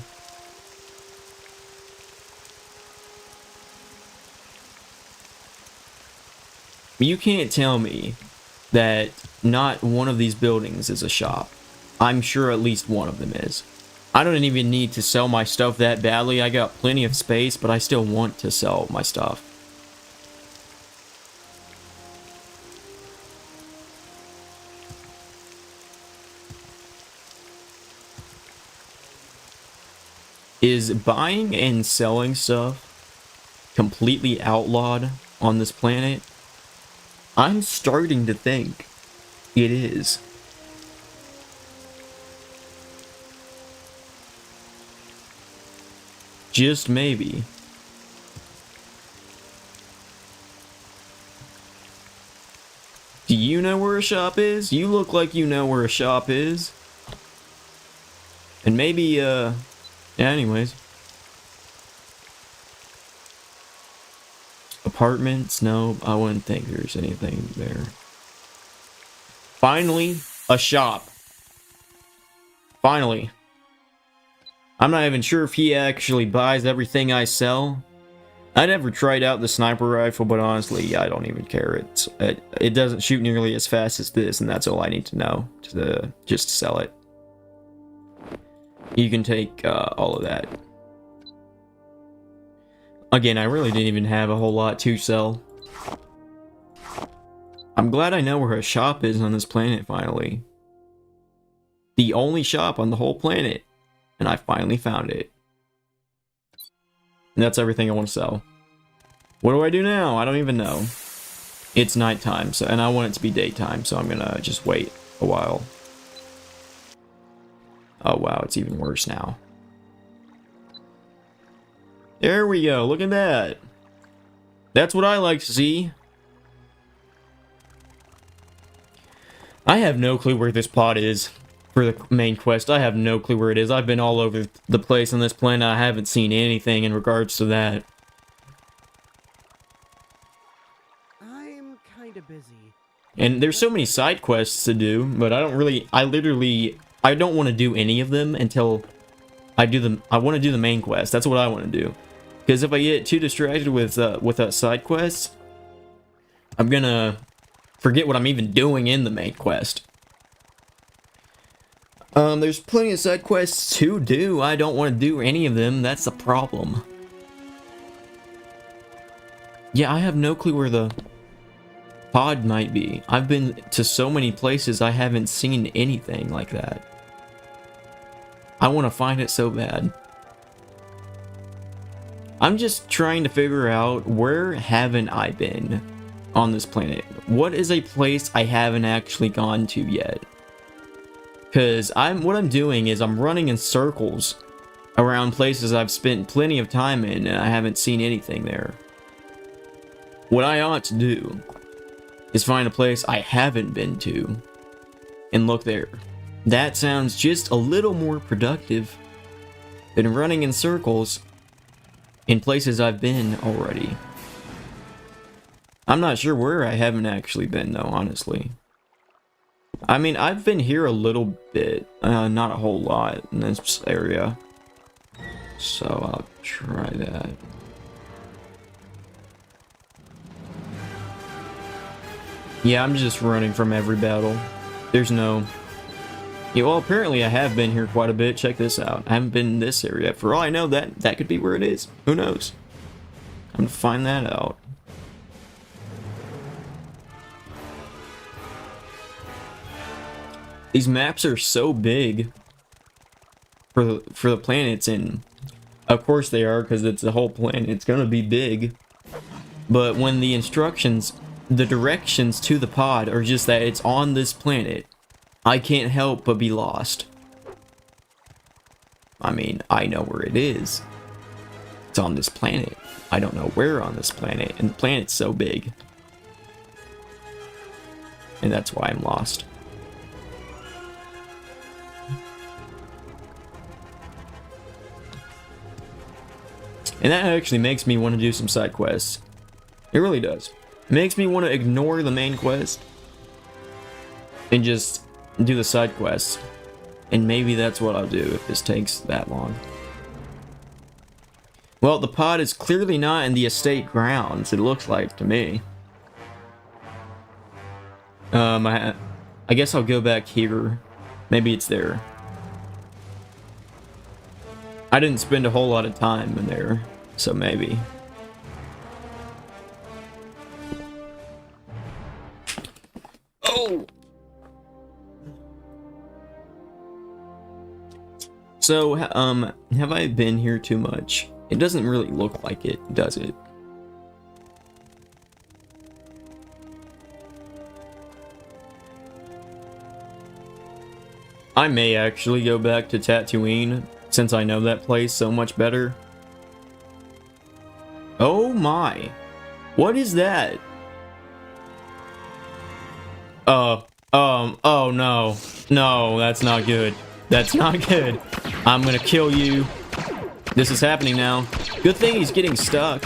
You can't tell me that not one of these buildings is a shop. I'm sure at least one of them is. I don't even need to sell my stuff that badly. I got plenty of space, but I still want to sell my stuff. Is buying and selling stuff completely outlawed on this planet? I'm starting to think it is. Just maybe. Do you know where a shop is? You look like you know where a shop is. And maybe, yeah, anyways. Apartments? No, I wouldn't think there's anything there. Finally, a shop. Finally. I'm not even sure if he actually buys everything I sell. I never tried out the sniper rifle, but honestly, I don't even care. It doesn't shoot nearly as fast as this, and that's all I need to know to just sell it. You can take all of that. Again, I really didn't even have a whole lot to sell. I'm glad I know where a shop is on this planet, finally. The only shop on the whole planet. And I finally found it. And that's everything I want to sell. What do I do now? I don't even know. It's nighttime, so, and I want it to be daytime, so I'm gonna just wait a while. Oh wow, it's even worse now. There we go, look at that. That's what I like to see. I have no clue where this pod is for the main quest. I have no clue where it is. I've been all over the place on this planet. I haven't seen anything in regards to that. I'm kind of busy. And there's so many side quests to do, but I don't want to do any of them until I want to do the main quest. That's what I want to do. Because if I get too distracted with side quests, I'm gonna forget what I'm even doing in the main quest. There's plenty of side quests to do. I don't want to do any of them. That's the problem. Yeah, I have no clue where the pod might be. I've been to so many places, I haven't seen anything like that. I want to find it so bad. I'm just trying to figure out, where haven't I been on this planet? What is a place I haven't actually gone to yet? Because what I'm doing is I'm running in circles around places I've spent plenty of time in, and I haven't seen anything there. What I ought to do is find a place I haven't been to and look there. That sounds just a little more productive than running in circles in places I've been already. I'm not sure where I haven't actually been though, honestly. I mean, I've been here a little bit, not a whole lot in this area. So I'll try that. Yeah, I'm just running from every battle. There's no... Yeah, well, apparently I have been here quite a bit. Check this out. I haven't been in this area. For all I know, that could be where it is. Who knows? I'm gonna find that out. These maps are so big for the planets, and of course they are, because it's the whole planet. It's gonna be big. But when the instructions, the directions to the pod are just that it's on this planet, I can't help but be lost. I mean, I know where it is. It's on this planet. I don't know where on this planet, and the planet's so big. And that's why I'm lost. And that actually makes me want to do some side quests. It really does. It makes me want to ignore the main quest and just do the side quests. And maybe that's what I'll do if this takes that long. Well, the pod is clearly not in the estate grounds, it looks like to me. I guess I'll go back here. Maybe it's there. I didn't spend a whole lot of time in there, so maybe. Oh! So, have I been here too much? It doesn't really look like it, does it? I may actually go back to Tatooine, since I know that place so much better. Oh my. What is that? Oh no. No, that's not good. That's not good. I'm gonna kill you. This is happening now. Good thing he's getting stuck.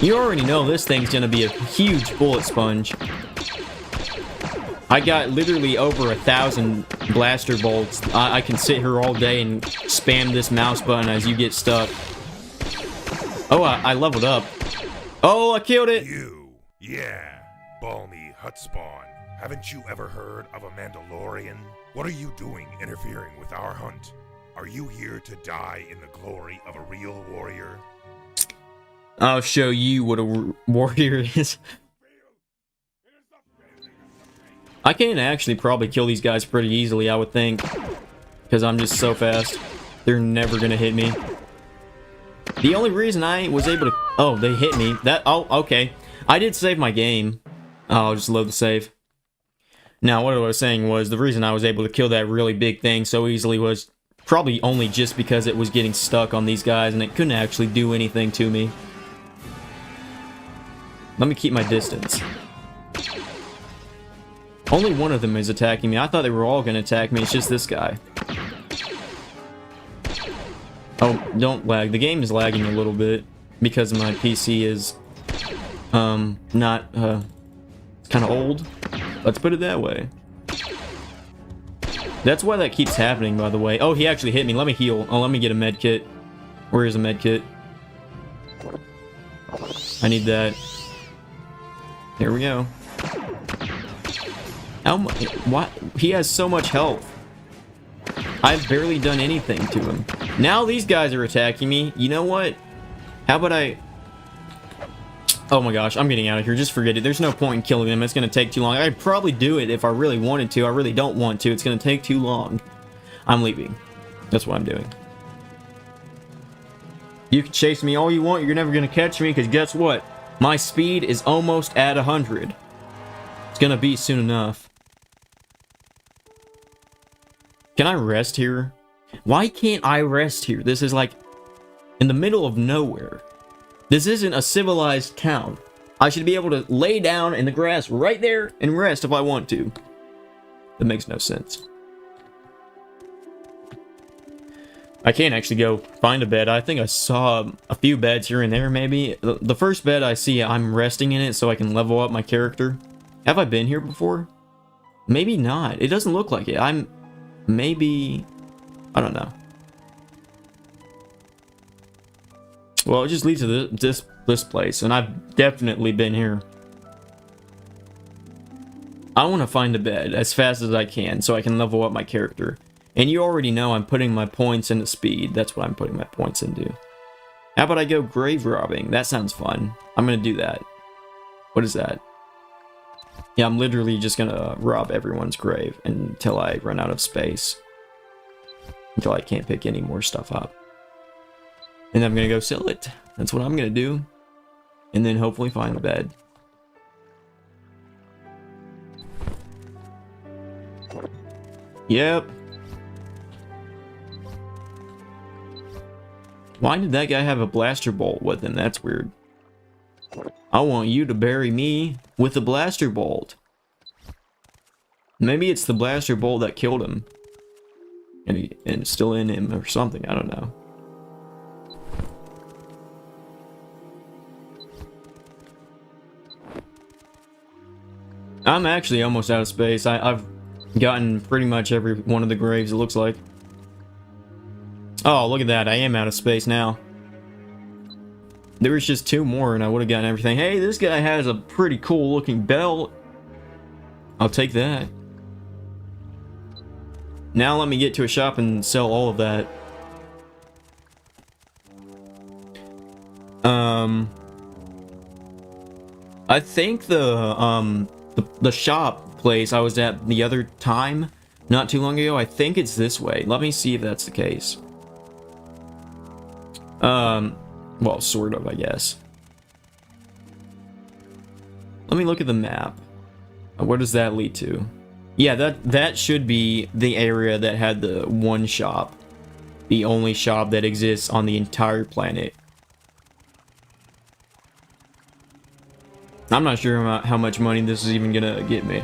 You already know this thing's gonna be a huge bullet sponge. I got literally over 1,000 blaster bolts. I can sit here all day and spam this mouse button as you get stuck. Oh, I leveled up. Oh, I killed it! Yeah, balmy hut spawn. Haven't you ever heard of a Mandalorian? What are you doing interfering with our hunt? Are you here to die in the glory of a real warrior? I'll show you what a warrior is. I can actually probably kill these guys pretty easily, I would think. Because I'm just so fast. They're never gonna hit me. The only reason I was able to... Oh, they hit me. Oh, okay. I did save my game. I'll just load the save. Now, what I was saying was, the reason I was able to kill that really big thing so easily was probably only just because it was getting stuck on these guys and it couldn't actually do anything to me. Let me keep my distance. Only one of them is attacking me. I thought they were all going to attack me. It's just this guy. Oh, don't lag. The game is lagging a little bit because my PC is not it's kind of old. Let's put it that way. That's why that keeps happening, by the way. Oh, he actually hit me. Let me heal. Oh, let me get a med kit. Where is a med kit? I need that. There we go. How much? What? He has so much health. I've barely done anything to him. Now these guys are attacking me. You know what? How about I... Oh my gosh, I'm getting out of here. Just forget it. There's no point in killing them. It's going to take too long. I'd probably do it if I really wanted to. I really don't want to. It's going to take too long. I'm leaving. That's what I'm doing. You can chase me all you want. You're never going to catch me because guess what? My speed is almost at 100. It's going to be soon enough. Can I rest here? Why can't I rest here? This is like in the middle of nowhere. This isn't a civilized town. I should be able to lay down in the grass right there and rest if I want to. That makes no sense. I can't actually go find a bed. I think I saw a few beds here and there, maybe. The first bed I see, I'm resting in it so I can level up my character. Have I been here before? Maybe not. It doesn't look like it. Maybe... I don't know. Well, it just leads to this place, and I've definitely been here. I want to find a bed as fast as I can so I can level up my character. And you already know I'm putting my points into speed. That's what I'm putting my points into. How about I go grave robbing? That sounds fun. I'm going to do that. What is that? Yeah, I'm literally just going to rob everyone's grave until I run out of space. Until I can't pick any more stuff up. And I'm going to go sell it. That's what I'm going to do. And then hopefully find a bed. Yep. Why did that guy have a blaster bolt with him? That's weird. I want you to bury me with a blaster bolt. Maybe it's the blaster bolt that killed him. And it's still in him or something. I don't know. I'm actually almost out of space. I've gotten pretty much every one of the graves, it looks like. Oh, look at that. I am out of space now. There was just 2 more and I would have gotten everything. Hey, this guy has a pretty cool looking belt. I'll take that. Now let me get to a shop and sell all of that. I think the shop place I was at the other time not too long ago. I think it's this way. Let me see if that's the case. Well, sort of, I guess. Let me look at the map. Where does that lead to? Yeah, that should be the area that had the one shop. The only shop that exists on the entire planet. I'm not sure how much money this is even gonna get me.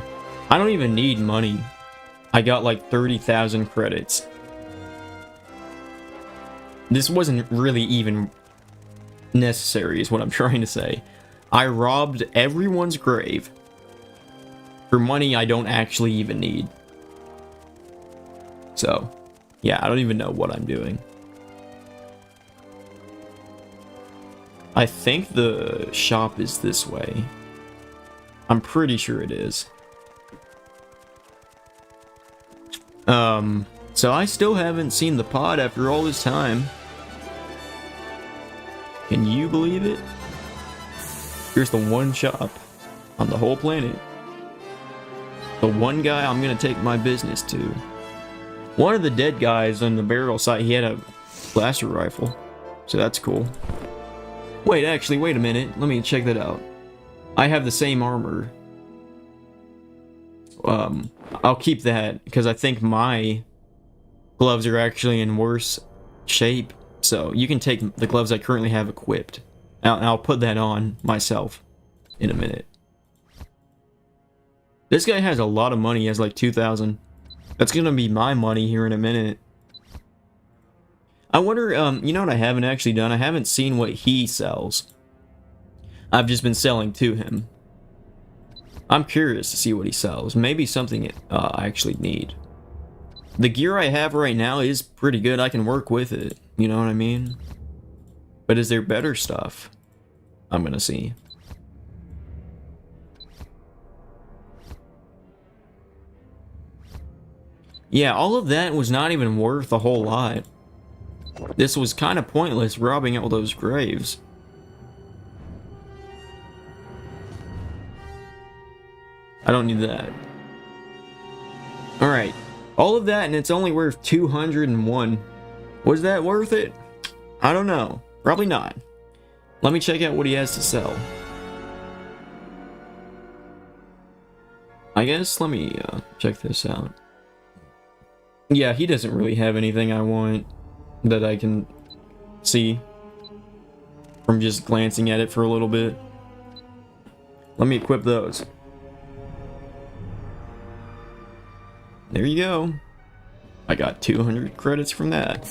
I don't even need money. I got like 30,000 credits. This wasn't really even necessary, is what I'm trying to say. I robbed everyone's grave for money I don't actually even need. So, yeah, I don't even know what I'm doing. I think the shop is this way. I'm pretty sure it is. So I still haven't seen the pod after all this time. Can you believe it? Here's the one shop on the whole planet. The one guy I'm gonna take my business to. One of the dead guys on the barrel site, he had a blaster rifle. So that's cool. Wait, actually, wait a minute. Let me check that out. I have the same armor. I'll keep that, because I think my gloves are actually in worse shape. So you can take the gloves I currently have equipped. I'll put that on myself in a minute. This guy has a lot of money. He has like 2,000. That's gonna be my money here in a minute. I wonder, you know what I haven't actually done? I haven't seen what he sells. I've just been selling to him. I'm curious to see what he sells. Maybe something I actually need. The gear I have right now is pretty good. I can work with it. You know what I mean? But is there better stuff? I'm gonna see. Yeah, all of that was not even worth a whole lot. This was kind of pointless, robbing all those graves. I don't need that. Alright. All of that, and it's only worth 201. Was that worth it? I don't know. Probably not. Let me check out what he has to sell. I guess let me check this out. Yeah, he doesn't really have anything I want that I can see from just glancing at it for a little bit. Let me equip those. There you go. I got 200 credits from that.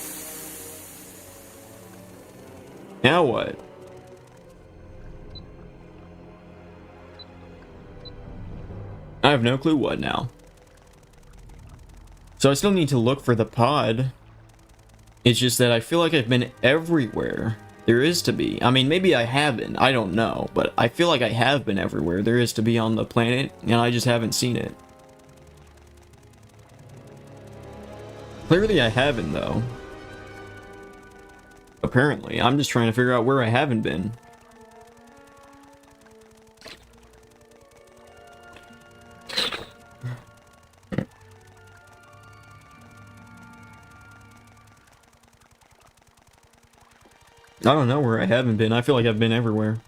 Now what? I have no clue what now. So I still need to look for the pod. It's just that I feel like I've been everywhere there is to be. I mean, maybe I haven't. I don't know. But I feel like I have been everywhere there is to be on the planet, and I just haven't seen it. Clearly I haven't, though. Apparently. I'm just trying to figure out where I haven't been. I don't know where I haven't been. I feel like I've been everywhere.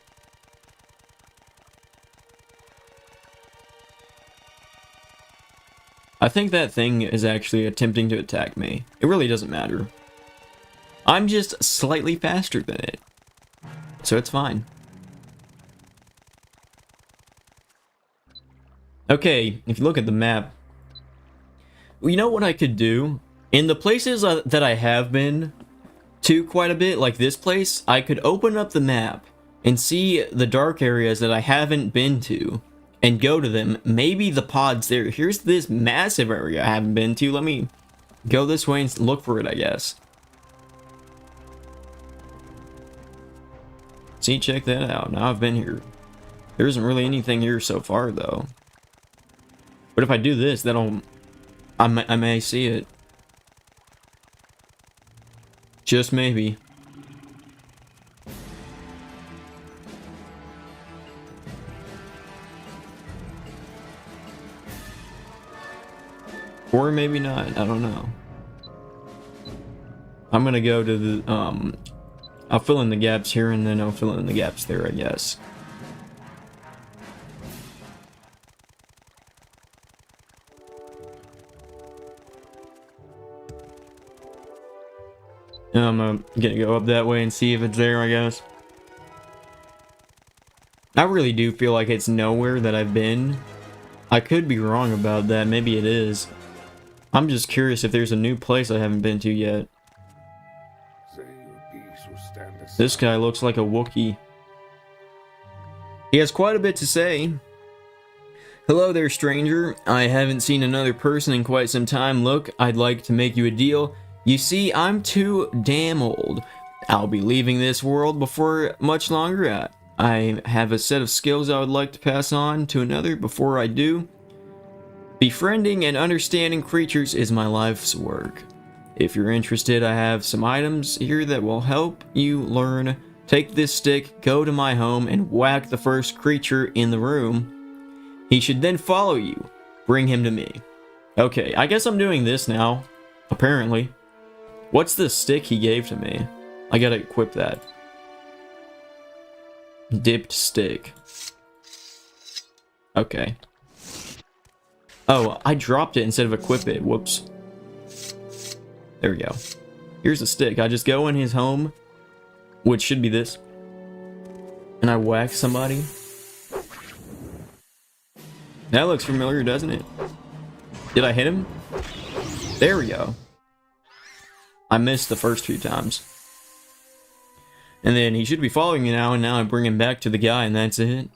I think that thing is actually attempting to attack me. It really doesn't matter. I'm just slightly faster than it. So it's fine. Okay, if you look at the map, you know what I could do? In the places that I have been to quite a bit, like this place, I could open up the map and see the dark areas that I haven't been to and go to them. Maybe the pod's there. Here's this massive area I haven't been to. Let me go this way and look for it, I guess. See, check that out. Now I've been here. There isn't really anything here so far, though. But if I do this, I may see it. Just maybe. Or maybe not. I don't know. I'm gonna go to the, I'll fill in the gaps here and then I'll fill in the gaps there, I guess. I'm gonna go up that way and see if it's there, I guess. I really do feel like it's nowhere that I've been. I could be wrong about that. Maybe it is. I'm just curious if there's a new place I haven't been to yet. This guy looks like a Wookiee. He has quite a bit to say. Hello there, stranger. I haven't seen another person in quite some time. Look, I'd like to make you a deal. You see, I'm too damn old. I'll be leaving this world before much longer. I have a set of skills I would like to pass on to another before I do. Befriending and understanding creatures is my life's work. If you're interested, I have some items here that will help you learn. Take this stick, go to my home, and whack the first creature in the room. He should then follow you. Bring him to me. Okay, I guess I'm doing this now. Apparently. What's the stick he gave to me? I gotta equip that. Dipped stick. Okay. Oh, I dropped it instead of equip it. Whoops. There we go. Here's the stick. I just go in his home, which should be this, and I whack somebody. That looks familiar, doesn't it? Did I hit him? There we go. I missed the first few times. And then he should be following me now, and now I bring him back to the guy, and that's it.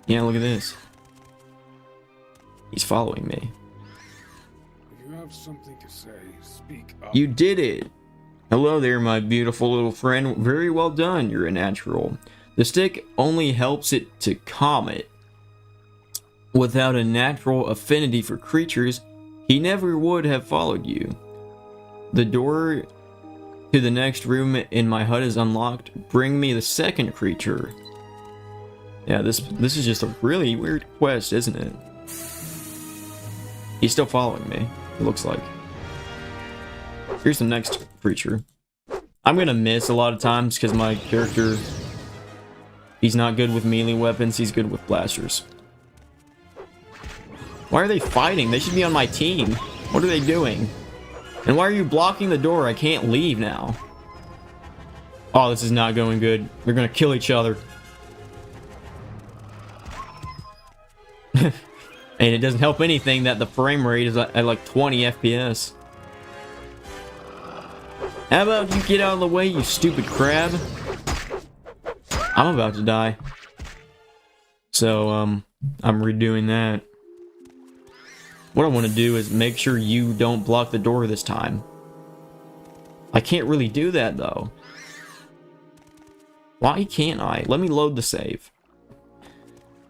Yeah, look at this. He's following me. If you have something to say, speak up. You did it! Hello there, my beautiful little friend. Very well done, you're a natural. The stick only helps it to calm it. Without a natural affinity for creatures, he never would have followed you. The door to the next room in my hut is unlocked. Bring me the second creature. Yeah, this is just a really weird quest, isn't it? He's still following me, it looks like. Here's the next creature. I'm gonna miss a lot of times because my character, he's not good with melee weapons, he's good with blasters. Why are they fighting? They should be on my team. What are they doing? And why are you blocking the door? I can't leave now. Oh, this is not going good. They're gonna kill each other. And it doesn't help anything that the frame rate is at like 20 FPS. How about you get out of the way, you stupid crab? I'm about to die. So, I'm redoing that. What I want to do is make sure you don't block the door this time. I can't really do that, though. Why can't I? Let me load the save.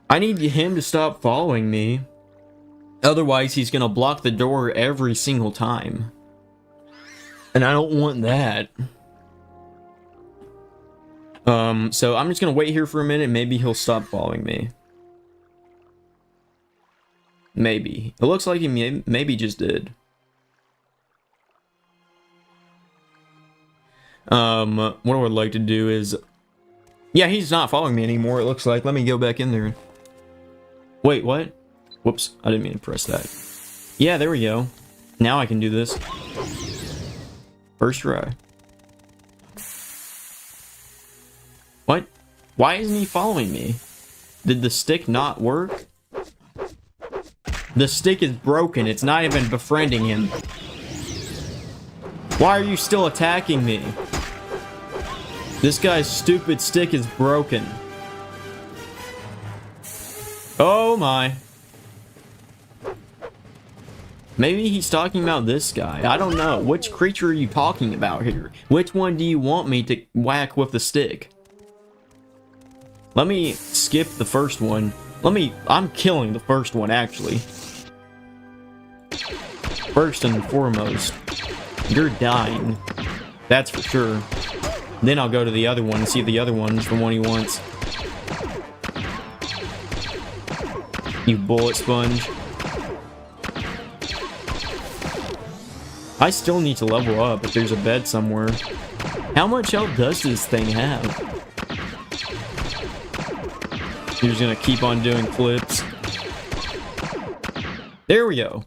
I need him to stop following me. Otherwise, he's going to block the door every single time. And I don't want that. So I'm just going to wait here for a minute. Maybe he'll stop following me. Maybe. It looks like he maybe just did. What I would like to do is... Yeah, he's not following me anymore, it looks like. Let me go back in there. Wait, what? Whoops, I didn't mean to press that. Yeah, there we go. Now I can do this. First try. What? Why isn't he following me? Did the stick not work? The stick is broken. It's not even befriending him. Why are you still attacking me? This guy's stupid stick is broken. Oh my. Maybe he's talking about this guy. I don't know. Which creature are you talking about here? Which one do you want me to whack with the stick? Let me skip the first one. I'm killing the first one, actually. First and foremost, you're dying. That's for sure. Then I'll go to the other one and see if the other one's the one he wants. You bullet sponge. I still need to level up if there's a bed somewhere. How much health does this thing have? You're just gonna keep on doing flips. There we go.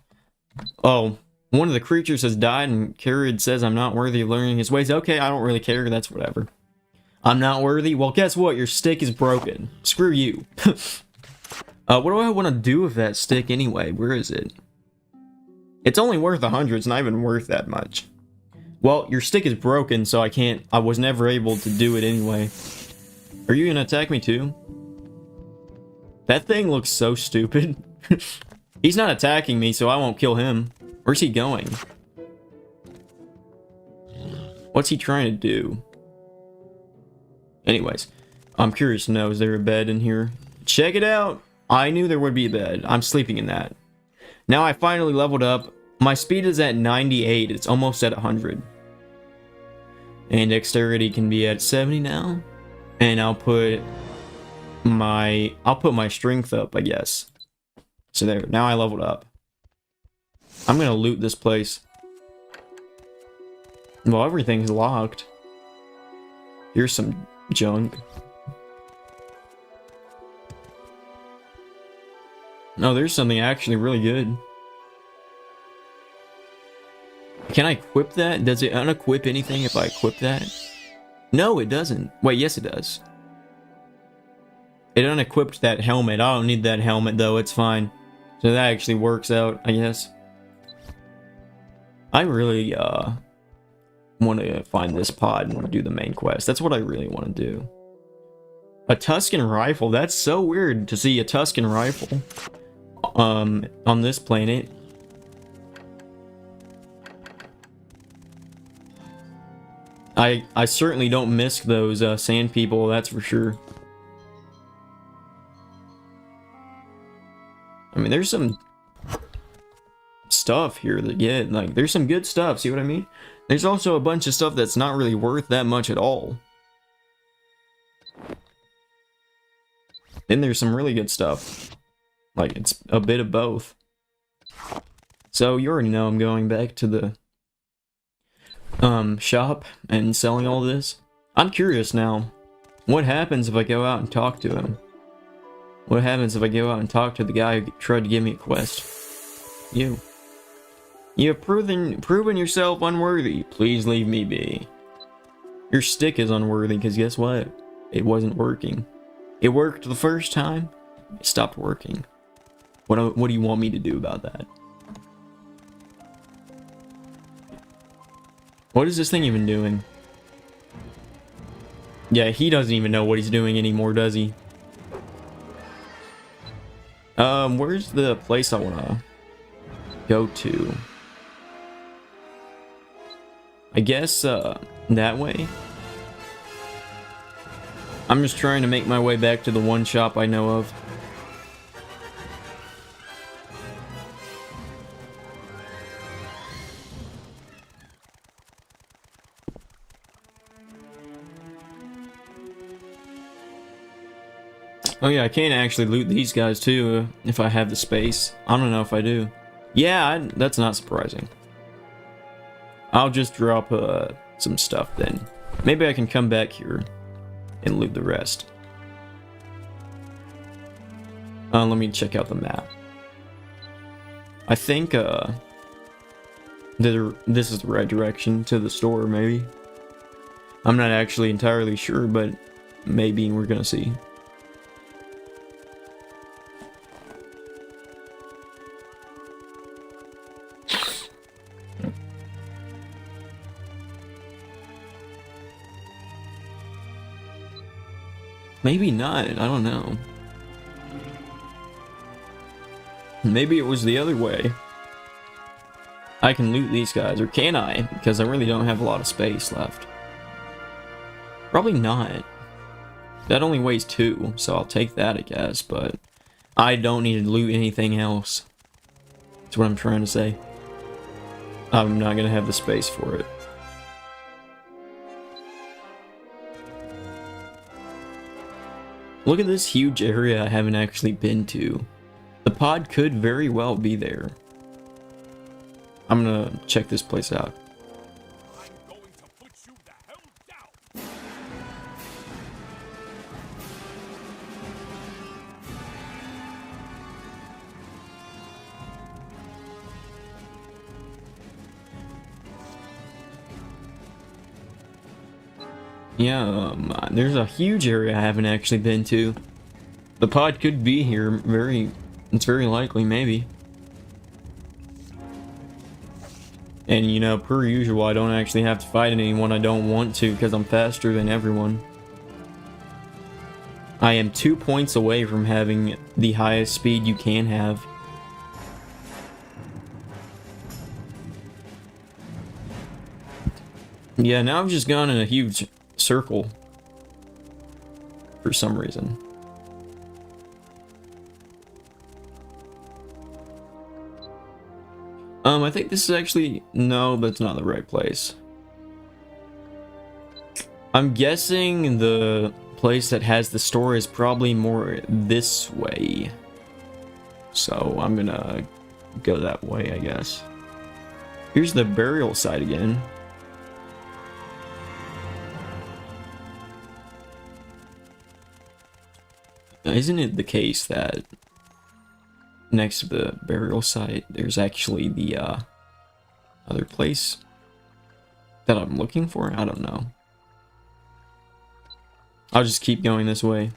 Oh, one of the creatures has died and Carrid says I'm not worthy of learning his ways. Okay, I don't really care. That's whatever. I'm not worthy? Well, guess what? Your stick is broken. Screw you. What do I want to do with that stick anyway? Where is it? It's only worth 100. It's not even worth that much. Well, your stick is broken, so I was never able to do it anyway. Are you gonna attack me too? That thing looks so stupid. He's not attacking me, so I won't kill him. Where's he going? What's he trying to do? Anyways, I'm curious to know, is there a bed in here? Check it out! I knew there would be a bed. I'm sleeping in that. Now I finally leveled up. My speed is at 98. It's almost at 100. And dexterity can be at 70 now. And I'll put my strength up, I guess. So there, now I leveled up. I'm gonna loot this place. Well, everything's locked. Here's some junk. No, there's something actually really good. Can I equip that? Does it unequip anything if I equip that? No, it doesn't. Wait, yes it does. It unequipped that helmet. I don't need that helmet though, it's fine. So that actually works out, I guess. I really want to find this pod and do the main quest. That's what I really want to do. A Tusken rifle. That's so weird to see a Tusken rifle on this planet. I certainly don't miss those sand people, that's for sure. I mean, there's some stuff here that get, like, there's some good stuff, see what I mean? There's also a bunch of stuff that's not really worth that much at all. Then there's some really good stuff. Like, it's a bit of both. So, you already know I'm going back to the shop and selling all this. I'm curious now. What happens if I go out and talk to him? What happens if I go out and talk to the guy who tried to give me a quest? You. You have proven yourself unworthy. Please leave me be. Your stick is unworthy, because guess what? It wasn't working. It worked the first time. It stopped working. What do you want me to do about that? What is this thing even doing? Yeah, he doesn't even know what he's doing anymore, does he? Where's the place I wanna go to? I guess, that way? I'm just trying to make my way back to the one shop I know of. Oh yeah, I can actually loot these guys too, if I have the space. I don't know if I do. Yeah, that's not surprising. I'll just drop some stuff then. Maybe I can come back here and loot the rest. Let me check out the map. I think this is the right direction to the store, maybe. I'm not actually entirely sure, but maybe we're gonna see. Maybe not, I don't know. Maybe it was the other way. I can loot these guys, or can I? Because I really don't have a lot of space left. Probably not. That only weighs 2, so I'll take that, I guess, but I don't need to loot anything else. That's what I'm trying to say. I'm not gonna have the space for it. Look at this huge area I haven't actually been to. The pod could very well be there. I'm gonna check this place out. I'm going to put you the hell down. Yeah, there's a huge area I haven't actually been to. The pod could be here. It's very likely, maybe. And you know, per usual, I don't actually have to fight anyone I don't want to because I'm faster than everyone. I am 2 points away from having the highest speed you can have. Yeah, now I've just gone in a huge circle for some reason. I think this is actually... No, that's not the right place. I'm guessing the place that has the store is probably more this way. So I'm gonna go that way, I guess. Here's the burial site again. Isn't it the case that next to the burial site, there's actually the other place that I'm looking for? I don't know. I'll just keep going this way.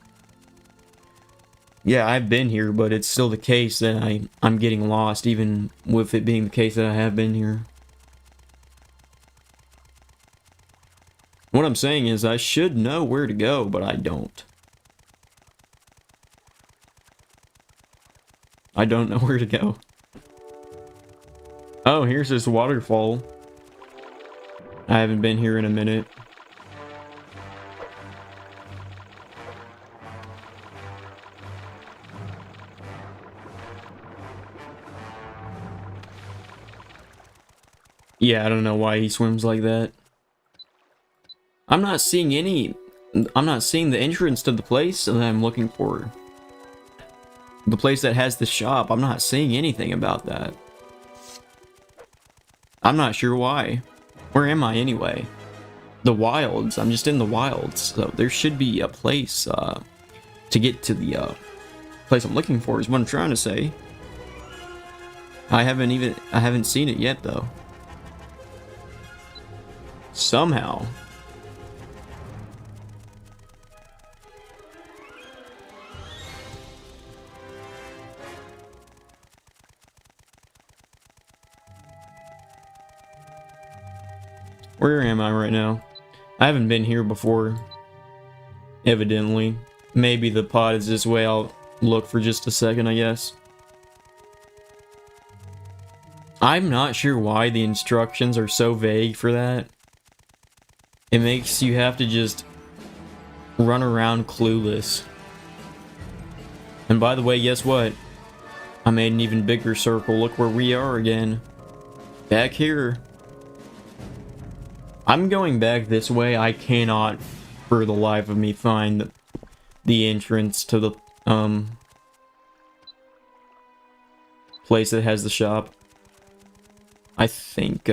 Yeah, I've been here, but it's still the case that I'm getting lost, even with it being the case that I have been here. What I'm saying is I should know where to go, but I don't. I don't know where to go. Oh, here's this waterfall. I haven't been here in a minute. Yeah, I don't know why he swims like that. I'm not seeing the entrance to the place that I'm looking for. The place that has the shop, I'm not seeing anything about that. I'm not sure why. Where am I anyway? The wilds. I'm just in the wilds. So there should be a place to get to the place I'm looking for is what I'm trying to say. I haven't seen it yet though. Somehow. Where am I right now? I haven't been here before. Evidently. Maybe the pod is this way. I'll look for just a second, I guess. I'm not sure why the instructions are so vague for that. It makes you have to just run around clueless. And by the way, guess what? I made an even bigger circle. Look where we are again. Back here. I'm going back this way. I cannot, for the life of me, find the entrance to the place that has the shop. I think,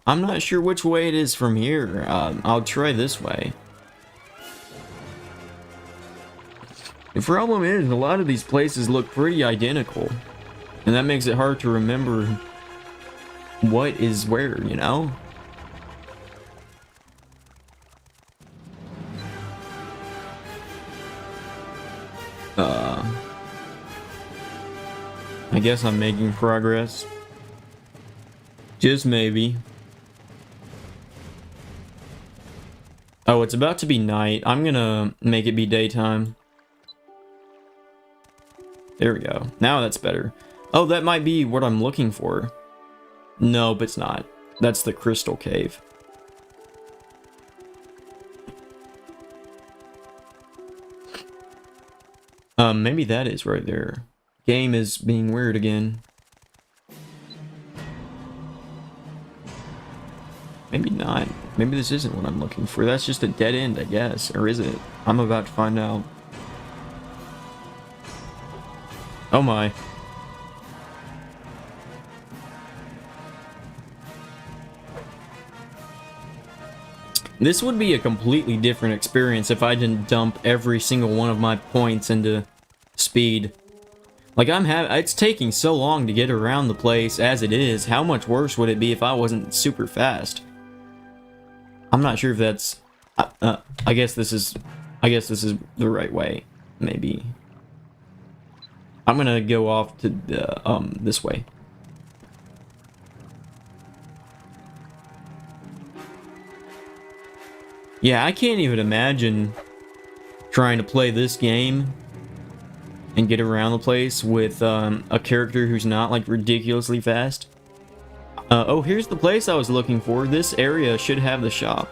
I'm not sure which way it is from here. I'll try this way. The problem is, a lot of these places look pretty identical. And that makes it hard to remember what is where, you know? I guess I'm making progress. Just maybe. Oh, it's about to be night. I'm gonna make it be daytime. There we go. Now that's better. Oh, that might be what I'm looking for. Nope, it's not. That's the crystal cave. Maybe that is right there. Game is being weird again. Maybe not. Maybe this isn't what I'm looking for. That's just a dead end, I guess. Or is it? I'm about to find out. Oh my. This would be a completely different experience if I didn't dump every single one of my points into speed. Like, it's taking so long to get around the place as it is. How much worse would it be if I wasn't super fast? I'm not sure if that's... I guess this is the right way. Maybe. I'm gonna go off to the, this way. Yeah, I can't even imagine trying to play this game and get around the place with a character who's not like ridiculously fast. Oh, here's the place I was looking for. This area should have the shop.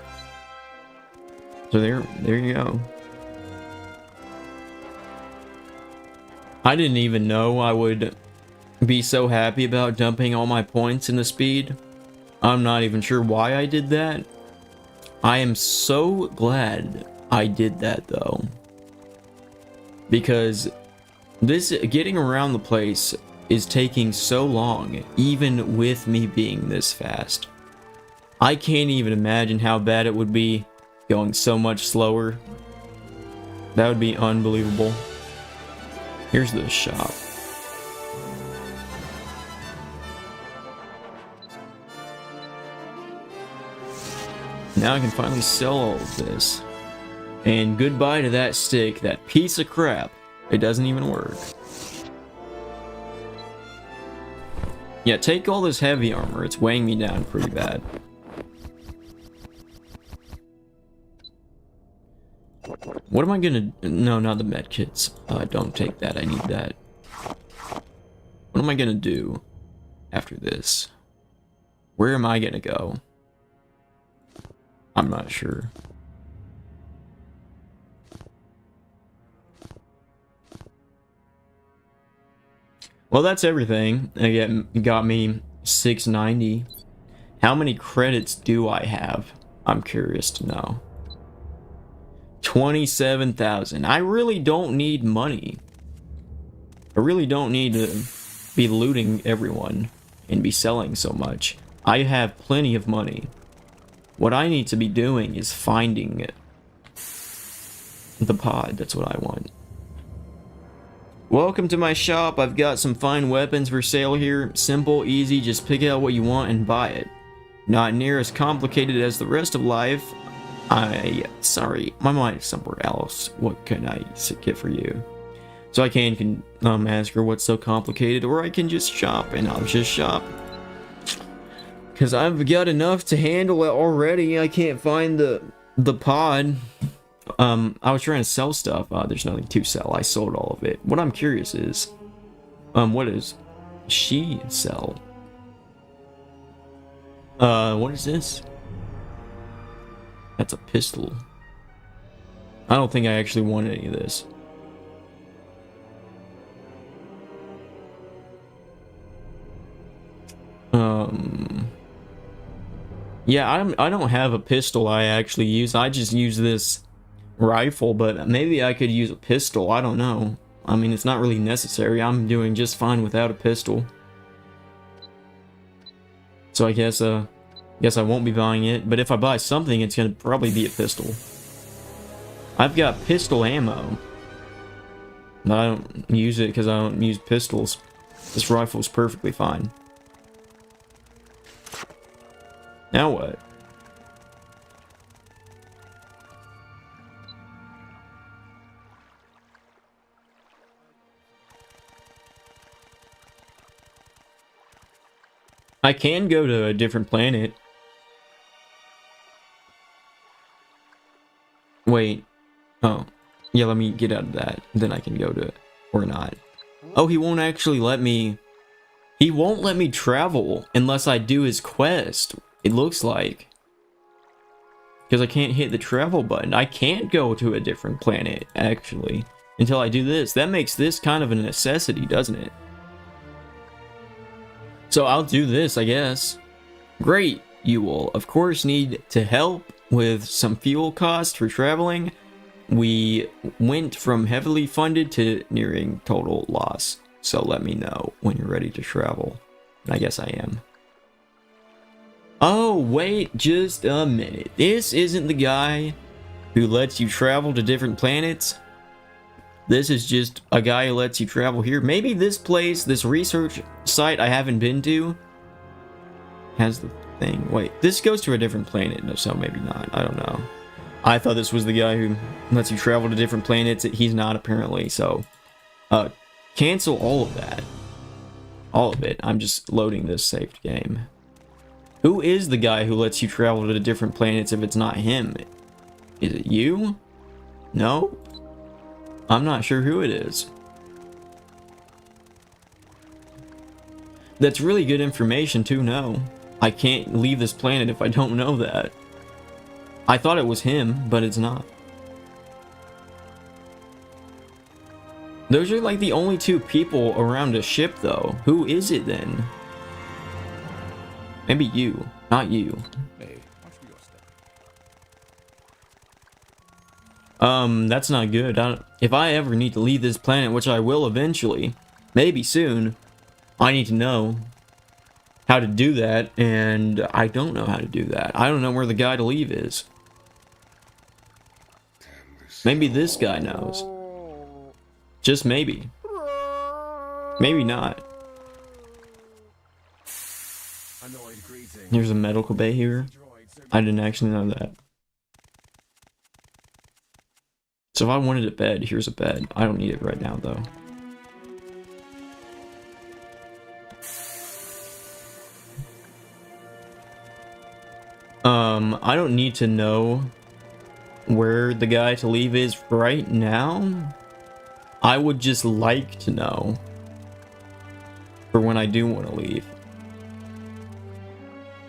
So there you go. I didn't even know I would be so happy about dumping all my points into speed. I'm not even sure why I did that. I am so glad I did that though, because this getting around the place is taking so long, even with me being this fast. I can't even imagine how bad it would be going so much slower. That would be unbelievable. Here's the shop. Now I can finally sell all of this. And goodbye to that stick, that piece of crap. It doesn't even work. Yeah, take all this heavy armor. It's weighing me down pretty bad. What am I gonna... No, not the medkits. Don't take that. I need that. What am I gonna do after this? Where am I gonna go? I'm not sure. Well, that's everything. Again, got me 690. How many credits do I have? I'm curious to know. 27,000. I really don't need money. I really don't need to be looting everyone and be selling so much. I have plenty of money. What I need to be doing is finding the pod. That's what I want. Welcome to my shop. I've got some fine weapons for sale here. Simple, easy, just pick out what you want and buy it. Not near as complicated as the rest of life. Sorry, my mind is somewhere else. What can I get for you? So I can ask her what's so complicated, or I can just shop, and I'll just shop. Because I've got enough to handle it already. I can't find the pod. I was trying to sell stuff. There's nothing to sell. I sold all of it. What I'm curious is, what does she sell? What is this? That's a pistol. I don't think I actually want any of this. Yeah, I don't have a pistol I actually use. I just use this rifle, but maybe I could use a pistol. I don't know. I mean, it's not really necessary. I'm doing just fine without a pistol. So I guess I won't be buying it, but if I buy something, it's gonna probably be a pistol. I've got pistol ammo. But I don't use it because I don't use pistols. This rifle's perfectly fine. Now what? I can go to a different planet. Wait. Oh. Yeah, let me get out of that. Then I can go to it. Or not. Oh, he won't actually let me... He won't let me travel unless I do his quest. It looks like. Because I can't hit the travel button. I can't go to a different planet, actually, until I do this. That makes this kind of a necessity, doesn't it? So I'll do this, I guess. Great. You will, of course, need to help with some fuel costs for traveling. We went from heavily funded to nearing total loss. So let me know when you're ready to travel. And I guess I am. Oh, wait just a minute. This isn't the guy who lets you travel to different planets. This is just a guy who lets you travel here. Maybe this place, this research site I haven't been to, has the thing. Wait, this goes to a different planet. No, so maybe not. I don't know. I thought this was the guy who lets you travel to different planets. He's not, apparently. So, cancel all of that. All of it. I'm just loading this saved game. Who is the guy who lets you travel to different planets if it's not him? Is it you? No? I'm not sure who it is. That's really good information to know. I can't leave this planet if I don't know that. I thought it was him, but it's not. Those are like the only two people around a ship, though. Who is it then? Maybe you, not you. Hey, watch me go step. That's not good. If I ever need to leave this planet, which I will eventually, maybe soon, I need to know how to do that, and I don't know how to do that. I don't know where the guy to leave is. Maybe this guy knows. Just maybe. Maybe not. There's a medical bay here. I didn't actually know that. So if I wanted a bed, here's a bed. I don't need it right now, though. I don't need to know where the guy to leave is right now. I would just like to know for when I do want to leave.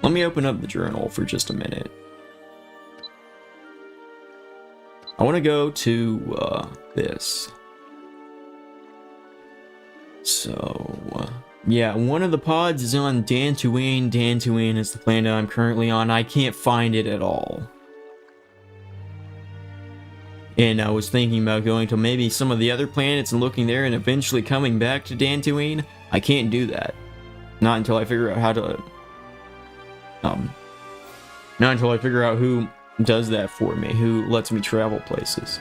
Let me open up the journal for just a minute. I want to go to this. So, yeah, one of the pods is on Dantooine. Dantooine is the planet I'm currently on. I can't find it at all. And I was thinking about going to maybe some of the other planets and looking there and eventually coming back to Dantooine. I can't do that. Not until I figure out how to... not until I figure out who does that for me, who lets me travel places.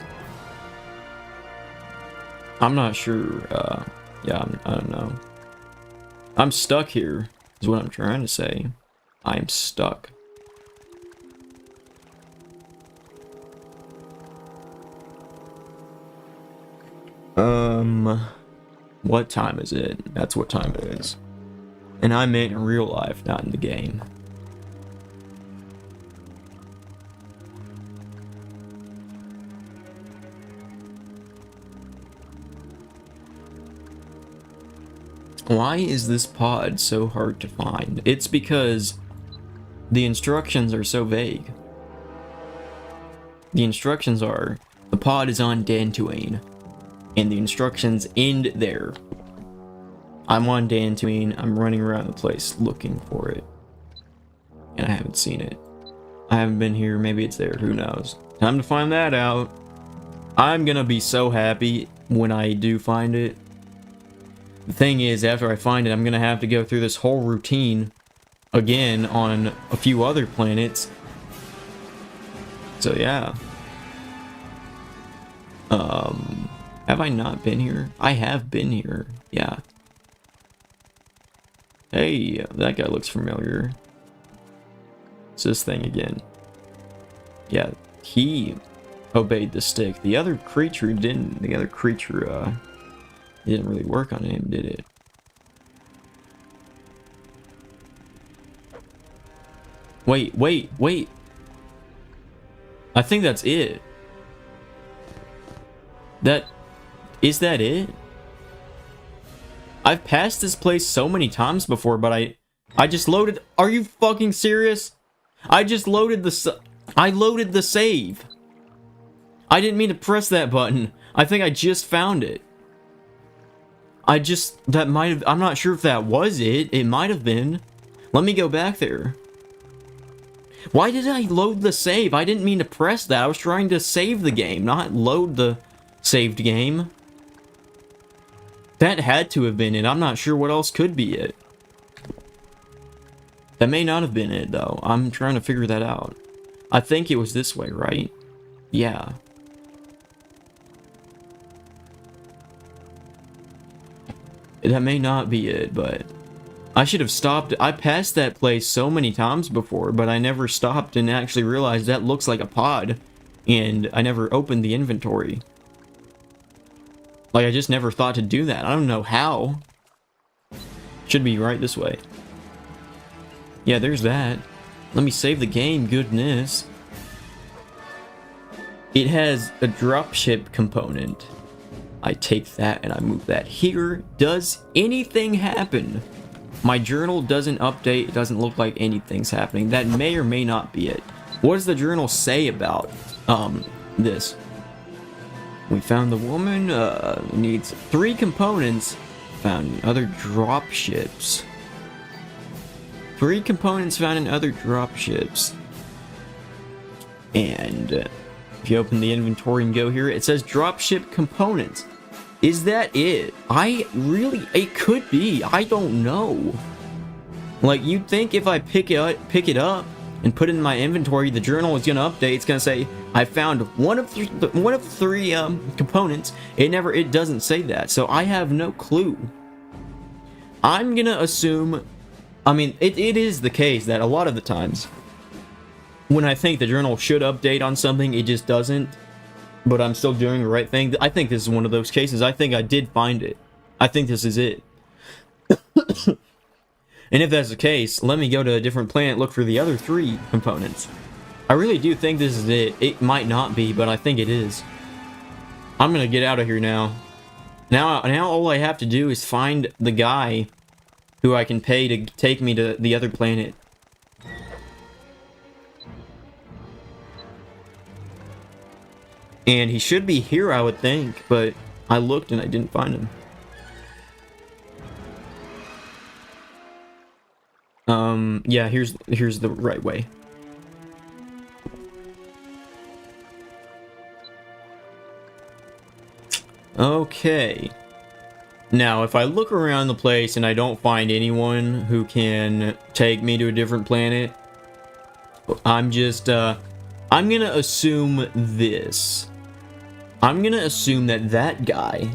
I'm not sure, yeah, I don't know. I'm stuck here, is what I'm trying to say. I'm stuck. What time is it? That's what time it is. And I meant in real life, not in the game. Why is this pod so hard to find? It's because the instructions are so vague. The instructions are, the pod is on Dantooine, and the instructions end there. I'm on Dantooine, I'm running around the place looking for it, and I haven't seen it. I haven't been here, maybe it's there, who knows. Time to find that out. I'm gonna be so happy when I do find it. The thing is, after I find it, I'm gonna have to go through this whole routine again on a few other planets. So yeah. Have I not been here? I have been here, yeah. Hey, that guy looks familiar. It's this thing again. Yeah, he obeyed the stick. The other creature didn't. The other creature, it didn't really work on him, did it? Wait. I think that's it. Is that it? I've passed this place so many times before, but I just loaded. Are you fucking serious? I just loaded I loaded the save. I didn't mean to press that button. I think I just found it. That might have, I'm not sure if that was it. It might have been. Let me go back there. Why did I load the save? I didn't mean to press that. I was trying to save the game, not load the saved game. That had to have been it. I'm not sure what else could be it. That may not have been it, though. I'm trying to figure that out. I think it was this way, right? Yeah. That may not be it, but... I should have stopped. I passed that place so many times before, but I never stopped and actually realized that looks like a pod. And I never opened the inventory. Like, I just never thought to do that. I don't know how. Should be right this way. Yeah, there's that. Let me save the game, goodness. It has a dropship component. I take that and I move that here. Does anything happen? My journal doesn't update. It doesn't look like anything's happening. That may or may not be it. What does the journal say about this? We found the woman needs 3 components found in other dropships. 3 components found in other dropships. And if you open the inventory and go here, it says dropship components. Is that it? It could be. I don't know. Like, you'd think if I pick it up and put it in my inventory, the journal is gonna update. It's gonna say I found one of 3 components. It doesn't say that, so I have no clue. I'm gonna assume. I mean, it is the case that a lot of the times when I think the journal should update on something, it just doesn't. But I'm still doing the right thing. I think this is one of those cases. I think I did find it. I think this is it. And if that's the case, let me go to a different planet, look for the other 3 components. I really do think this is it. It might not be, but I think it is. I'm gonna get out of here now. Now all I have to do is find the guy who I can pay to take me to the other planet. And he should be here, I would think, but I looked and I didn't find him. Yeah, here's the right way. Okay. Now, if I look around the place and I don't find anyone who can take me to a different planet, I'm gonna assume this. I'm gonna assume that guy,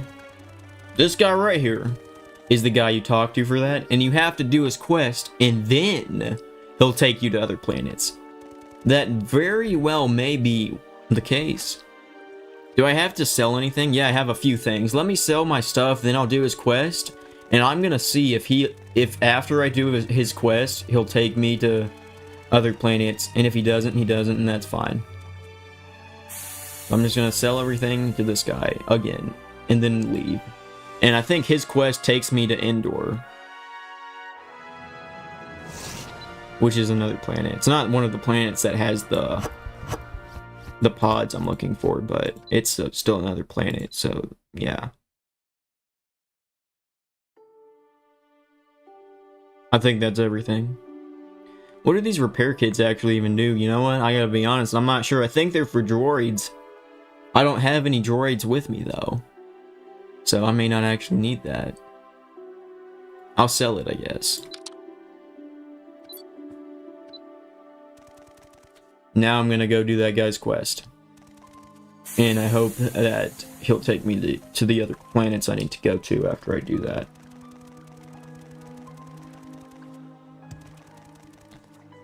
this guy right here, is the guy you talk to for that, and you have to do his quest, and then he'll take you to other planets. That very well may be the case. Do I have to sell anything? Yeah, I have a few things. Let me sell my stuff, then I'll do his quest, and I'm gonna see if after I do his quest, he'll take me to other planets, and if he doesn't, and that's fine. I'm just gonna sell everything to this guy again, and then leave. And I think his quest takes me to Endor, which is another planet. It's not one of the planets that has the pods I'm looking for, but it's still another planet, so yeah. I think that's everything. What do these repair kits actually even do? You know what? I gotta be honest, I'm not sure. I think they're for droids. I don't have any droids with me, though. So I may not actually need that. I'll sell it, I guess. Now I'm gonna go do that guy's quest. And I hope that he'll take me to the other planets I need to go to after I do that.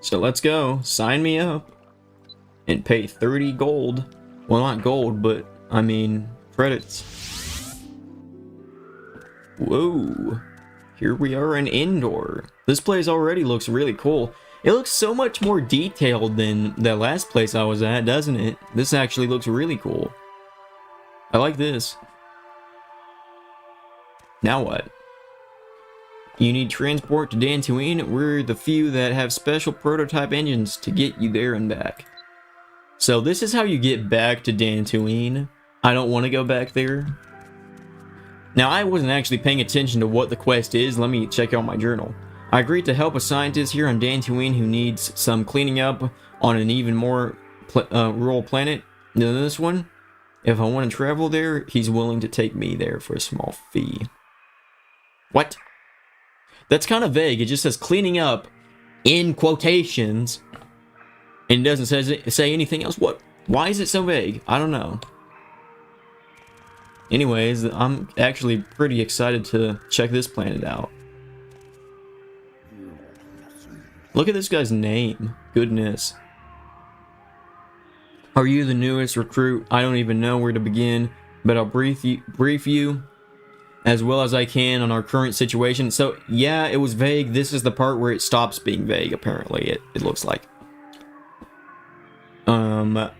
So let's go. Sign me up. And pay 30 gold. Well, not gold, but, I mean, credits. Whoa. Here we are in Endor. This place already looks really cool. It looks so much more detailed than the last place I was at, doesn't it? This actually looks really cool. I like this. Now what? You need transport to Dantooine. We're the few that have special prototype engines to get you there and back. So this is how you get back to Dantooine. I don't want to go back there. Now, I wasn't actually paying attention to what the quest is. Let me check out my journal. I agreed to help a scientist here on Dantooine who needs some cleaning up on an even more rural planet than this one. If I want to travel there, he's willing to take me there for a small fee. What? That's kind of vague. It just says cleaning up in quotations, and it doesn't say anything else. What? Why is it so vague? I don't know. Anyways, I'm actually pretty excited to check this planet out. Look at this guy's name. Goodness. Are you the newest recruit? I don't even know where to begin, but I'll brief you as well as I can on our current situation. So, yeah, it was vague. This is the part where it stops being vague, apparently, it looks like. I'm not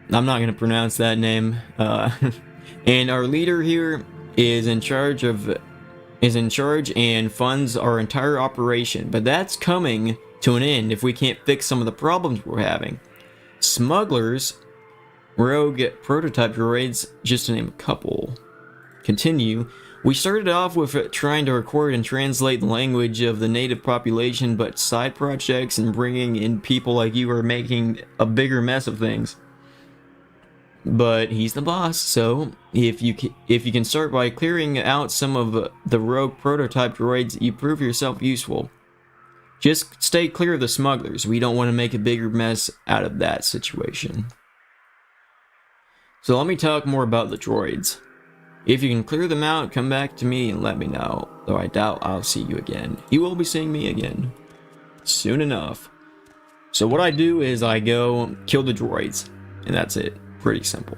going to pronounce that name. And our leader here is in charge and funds our entire operation. But that's coming to an end if we can't fix some of the problems we're having. Smugglers, rogue prototype droids, just to name a couple. Continue. We started off with trying to record and translate the language of the native population, but side projects and bringing in people like you are making a bigger mess of things. But he's the boss, so if you can start by clearing out some of the rogue prototype droids, you prove yourself useful. Just stay clear of the smugglers. We don't want to make a bigger mess out of that situation. So let me talk more about the droids. If you can clear them out, come back to me and let me know. Though I doubt I'll see you again. You will be seeing me again. Soon enough. So what I do is I go kill the droids. And that's it. Pretty simple.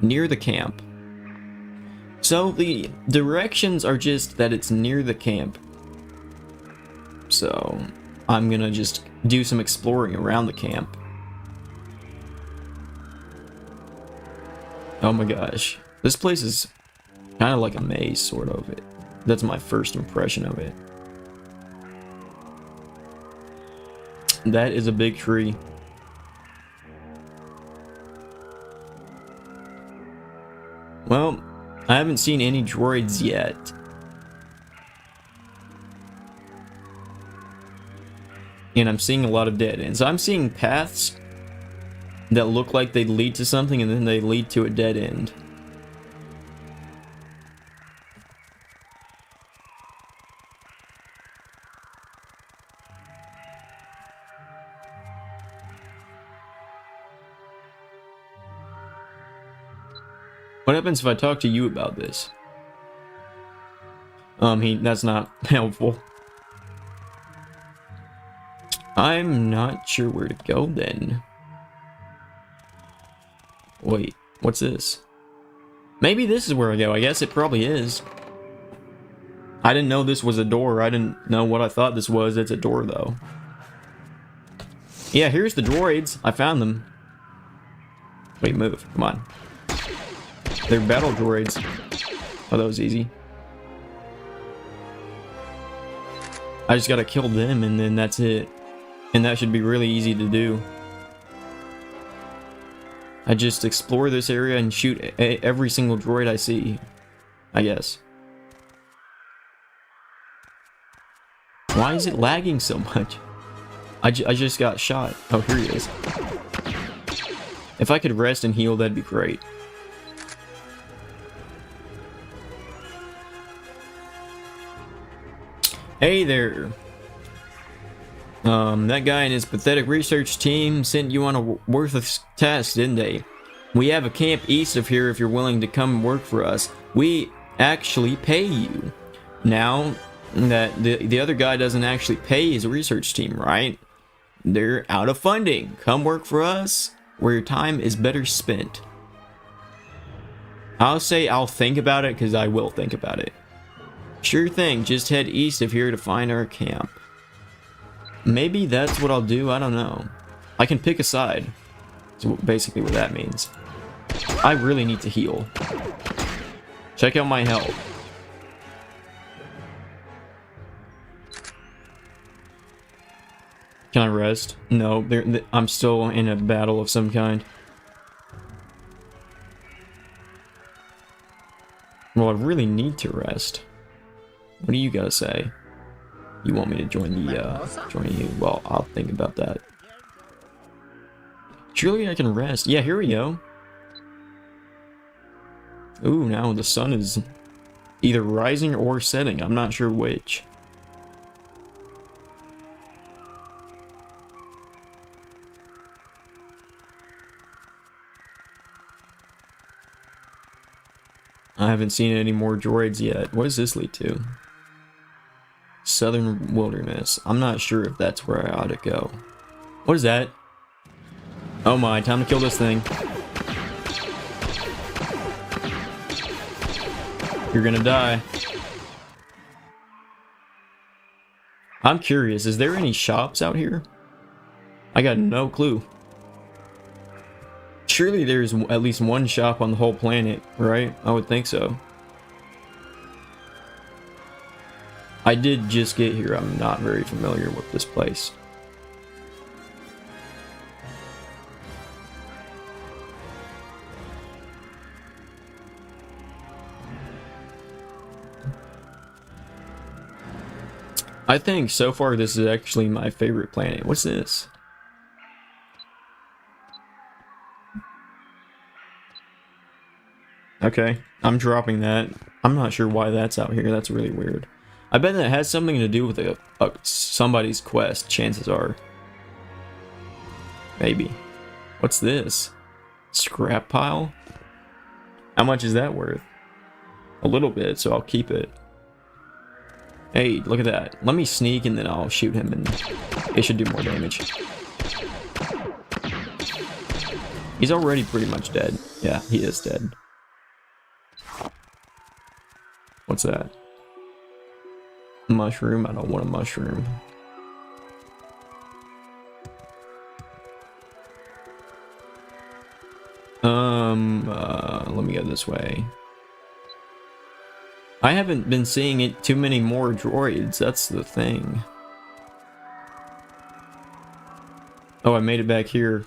Near the camp. So the directions are just that it's near the camp. So I'm gonna just do some exploring around the camp. Oh my gosh. This place is kind of like a maze, sort of. That's my first impression of it. That is a big tree. Well, I haven't seen any droids yet. And I'm seeing a lot of dead ends. I'm seeing paths that look like they lead to something and then they lead to a dead end. What happens if I talk to you about this? That's not helpful. I'm not sure where to go then. Wait, what's this? Maybe this is where I go. I guess it probably is. I didn't know this was a door. I didn't know what I thought this was. It's a door, though. Yeah, here's the droids. I found them. Wait, move. Come on. They're battle droids. Oh, that was easy. I just gotta kill them and then that's it. And that should be really easy to do. I just explore this area and shoot every single droid I see, I guess. Why is it lagging so much? I just got shot. Oh, here he is. If I could rest and heal, that'd be great. Hey there. That guy and his pathetic research team sent you on a worthless task, didn't they? We have a camp east of here if you're willing to come and work for us. We actually pay you. Now, that the other guy doesn't actually pay his research team, right? They're out of funding. Come work for us, where your time is better spent. I'll say I'll think about it, because I will think about it. Sure thing, just head east of here to find our camp. Maybe that's what I'll do, I don't know. I can pick a side. That's basically what that means. I really need to heal. Check out my health. Can I rest? No, I'm still in a battle of some kind. Well, I really need to rest. What do you gotta say? You want me to join you? Well, I'll think about that. Surely I can rest. Yeah, here we go. Ooh, now the sun is either rising or setting. I'm not sure which. I haven't seen any more droids yet. What does this lead to? Southern Wilderness. I'm not sure if that's where I ought to go. What is that? Oh my, time to kill this thing. You're gonna die. I'm curious, is there any shops out here? I got no clue. Surely there's at least one shop on the whole planet, right? I would think so. I did just get here. I'm not very familiar with this place. I think so far this is actually my favorite planet. What's this? Okay, I'm dropping that. I'm not sure why that's out here. That's really weird. I bet that has something to do with somebody's quest, chances are. Maybe. What's this? Scrap pile? How much is that worth? A little bit, so I'll keep it. Hey, look at that. Let me sneak and then I'll shoot him and it should do more damage. He's already pretty much dead. Yeah, he is dead. What's that? Mushroom? I don't want a mushroom. Let me go this way. I haven't been seeing it too many more droids, that's the thing. Oh, I made it back here.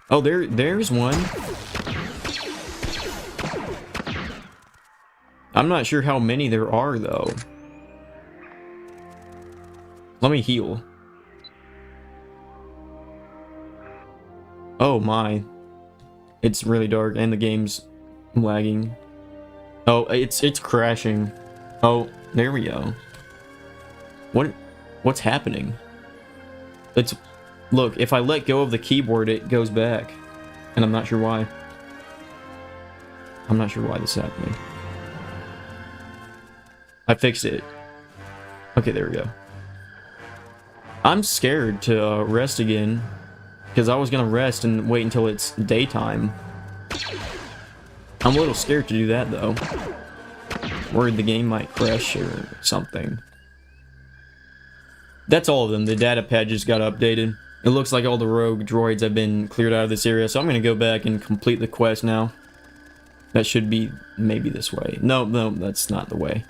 Oh, there's one. I'm not sure how many there are, though. Let me heal. Oh my. It's really dark and the game's lagging. Oh, it's crashing. Oh, there we go. What's happening? Look, if I let go of the keyboard, it goes back. And I'm not sure why. I'm not sure why this is happening. I fixed it. Okay, there we go. I'm scared to rest again. Because I was going to rest and wait until it's daytime. I'm a little scared to do that, though. Worried the game might crash or something. That's all of them. The data pad just got updated. It looks like all the rogue droids have been cleared out of this area, so I'm going to go back and complete the quest now. That should be maybe this way. No, that's not the way.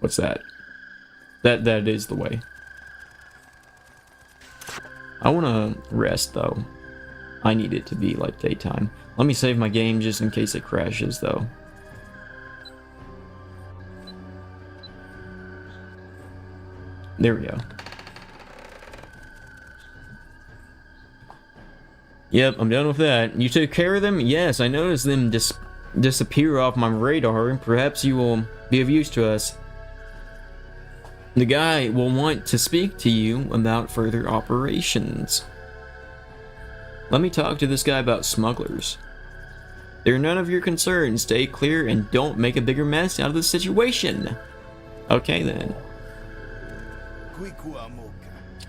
What's that? That is the way. I want to rest, though. I need it to be like daytime. Let me save my game just in case it crashes, though. There we go. Yep, I'm done with that. You took care of them? Yes, I noticed them disappear off my radar. Perhaps you will be of use to us. The guy will want to speak to you about further operations. Let me talk to this guy about smugglers. They're none of your concern. Stay clear and don't make a bigger mess out of the situation. Okay then.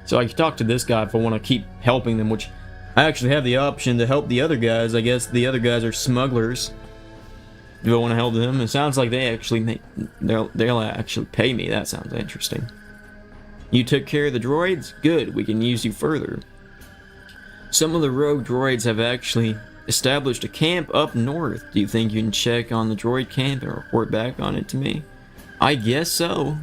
So I can talk to this guy if I want to keep helping them, which I actually have the option to help the other guys. I guess the other guys are smugglers. Do I want to help them? It sounds like they actually they'll actually pay me. That sounds interesting. You took care of the droids? Good, we can use you further. Some of the rogue droids have actually established a camp up north. Do you think you can check on the droid camp and report back on it to me? I guess so.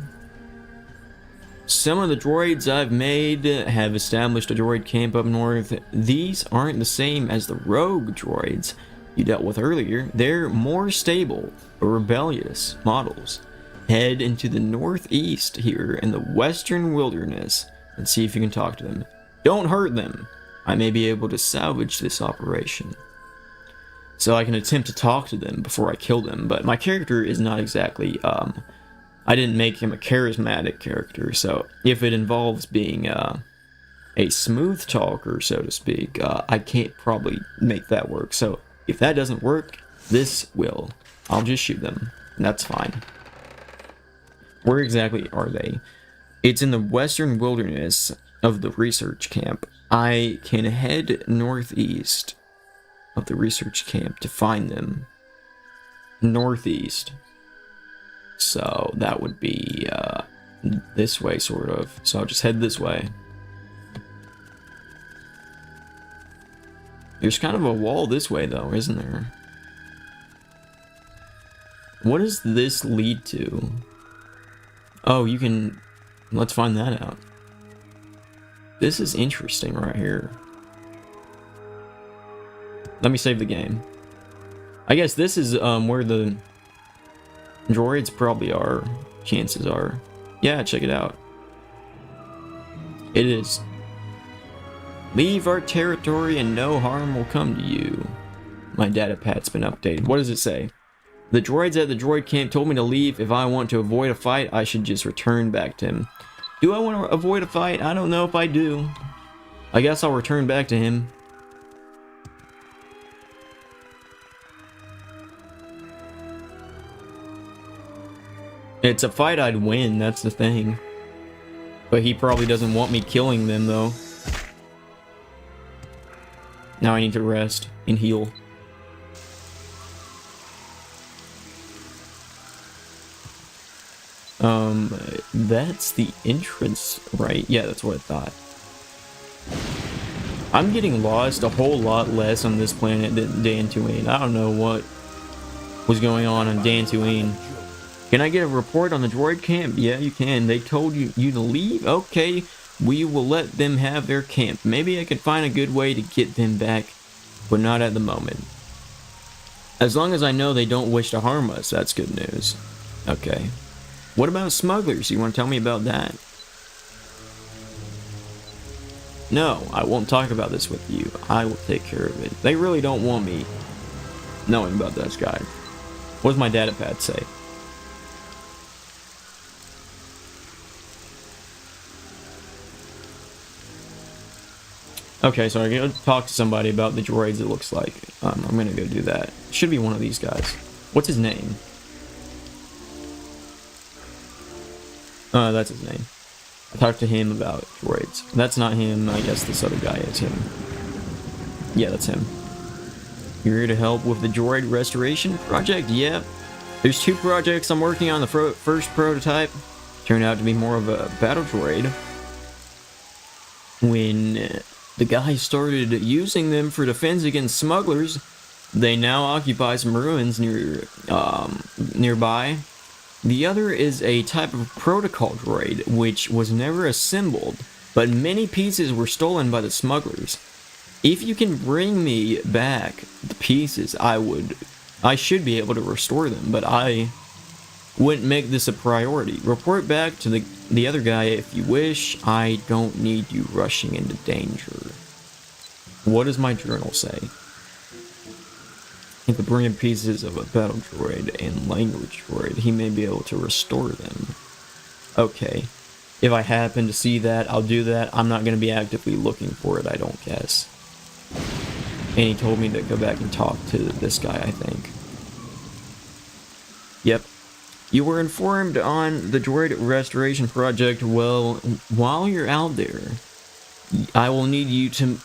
Some of the droids I've made have established a droid camp up north. These aren't the same as the rogue droids you dealt with earlier. They're more stable, but rebellious models. Head into the northeast here in the western wilderness and see if you can talk to them. Don't hurt them. I may be able to salvage this operation. so I can attempt to talk to them before I kill them. But my character is not exactly, I didn't make him a charismatic character, so if it involves being a smooth talker, so to speak, I can't probably make that work. So if that doesn't work, this will. I'll just shoot them, and that's fine. Where exactly are they? It's in the western wilderness of the research camp. I can head northeast of the research camp to find them. Northeast. So that would be this way, sort of. So I'll just head this way. There's kind of a wall this way, though, isn't there? What does this lead to? Oh, you can... Let's find that out. This is interesting right here. Let me save the game. I guess this is where the droids probably are. Chances are. Yeah, check it out. It is. Leave our territory and no harm will come to you. My data pad's been updated. What does it say? The droids at the droid camp told me to leave. If I want to avoid a fight, I should just return back to him. Do I want to avoid a fight? I don't know if I do. I guess I'll return back to him. It's a fight I'd win, that's the thing. But he probably doesn't want me killing them, though. Now I need to rest and heal. That's the entrance, right? Yeah, that's what I thought. I'm getting lost a whole lot less on this planet than Dantooine. I don't know what was going on Dantooine. Can I get a report on the droid camp? Yeah, you can. They told you to leave? Okay, we will let them have their camp. Maybe I could find a good way to get them back, but not at the moment. As long as I know they don't wish to harm us, that's good news. Okay. What about smugglers? You want to tell me about that? No, I won't talk about this with you. I will take care of it. They really don't want me knowing about this guy. What does my data pad say? Okay, so I'm going to talk to somebody about the droids, it looks like. I'm going to go do that. Should be one of these guys. What's his name? That's his name. I talked to him about droids. That's not him. I guess this other guy is him. Yeah, that's him. You're here to help with the droid restoration project? Yep. There's 2 projects I'm working on. The first prototype turned out to be more of a battle droid. When the guy started using them for defense against smugglers, they now occupy some ruins nearby. The other is a type of protocol droid, which was never assembled, but many pieces were stolen by the smugglers. If you can bring me back the pieces, I should be able to restore them, but I wouldn't make this a priority. Report back to the other guy if you wish. I don't need you rushing into danger. What does my journal say? If you bring in pieces of a battle droid and language droid, he may be able to restore them. Okay. If I happen to see that, I'll do that. I'm not going to be actively looking for it, I don't guess. And he told me to go back and talk to this guy, I think. Yep. You were informed on the droid restoration project. Well, while you're out there, I will need you to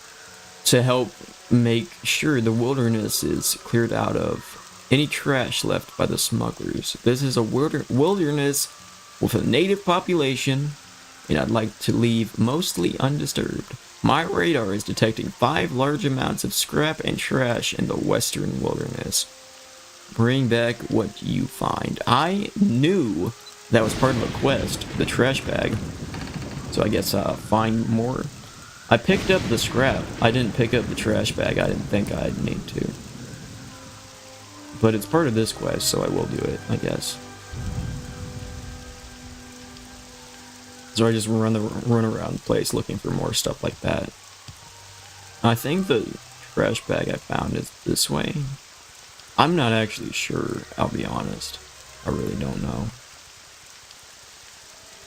help make sure the wilderness is cleared out of any trash left by the smugglers. This is a wilderness with a native population, and I'd like to leave mostly undisturbed. My radar is detecting 5 large amounts of scrap and trash in the western wilderness. Bring back what you find. I knew that was part of a quest, the trash bag. So I guess find more. I picked up the scrap. I didn't pick up the trash bag. I didn't think I'd need to. But it's part of this quest, so I will do it, I guess. So I just run around the place looking for more stuff like that. I think the trash bag I found is this way. I'm not actually sure, I'll be honest. I really don't know.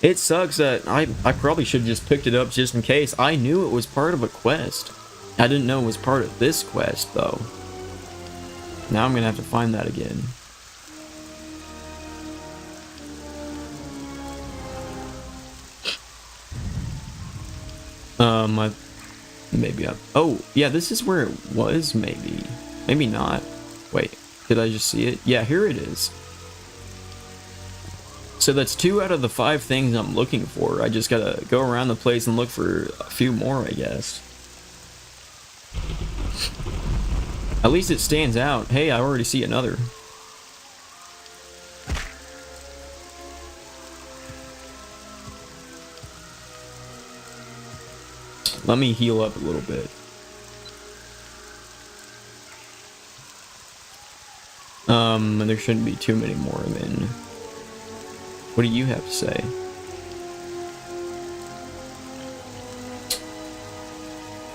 It sucks that I probably should have just picked it up just in case. I knew it was part of a quest. I didn't know it was part of this quest, though. Now I'm gonna have to find that again. Oh, yeah, this is where it was, maybe. Maybe not. Wait, did I just see it? Yeah, here it is. So that's 2 out of the 5 things I'm looking for. I just gotta go around the place and look for a few more, I guess. At least it stands out. Hey, I already see another. Let me heal up a little bit. There shouldn't be too many more then. What do you have to say?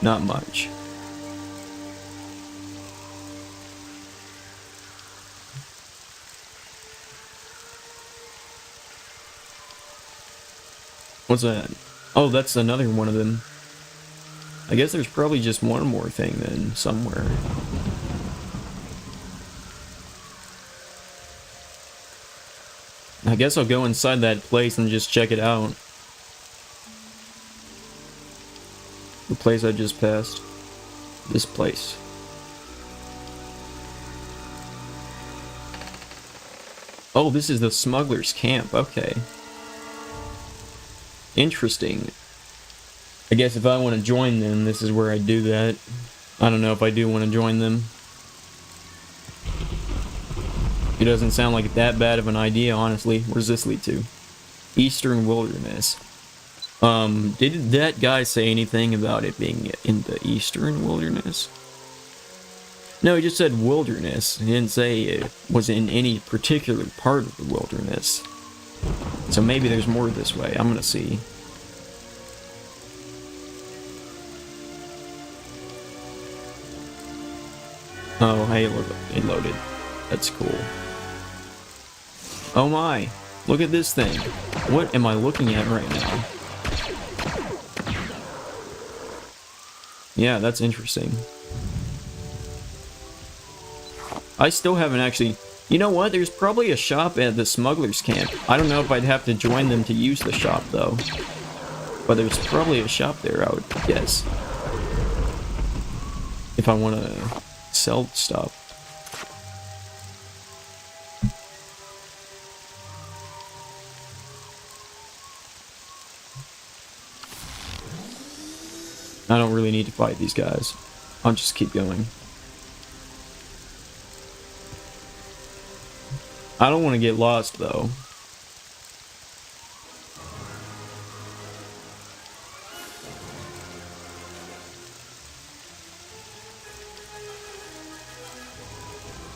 Not much. What's that? Oh, that's another one of them. I guess there's probably just one more thing then, somewhere. I guess I'll go inside that place and just check it out. The place I just passed. This place. Oh, this is the smuggler's camp. Okay. Interesting. I guess if I want to join them, this is where I do that. I don't know if I do want to join them. It doesn't sound like that bad of an idea, honestly. Where's this lead to? Eastern Wilderness. Did that guy say anything about it being in the Eastern Wilderness? No, he just said wilderness. He didn't say it was in any particular part of the wilderness. So maybe there's more this way. I'm gonna see. Oh, hey, look, it loaded. That's cool. Oh my, look at this thing. What am I looking at right now? Yeah, that's interesting. I still haven't actually... You know what? There's probably a shop at the smuggler's camp. I don't know if I'd have to join them to use the shop, though. But there's probably a shop there, I would guess. If I want to sell stuff. I don't really need to fight these guys. I'll just keep going. I don't want to get lost, though.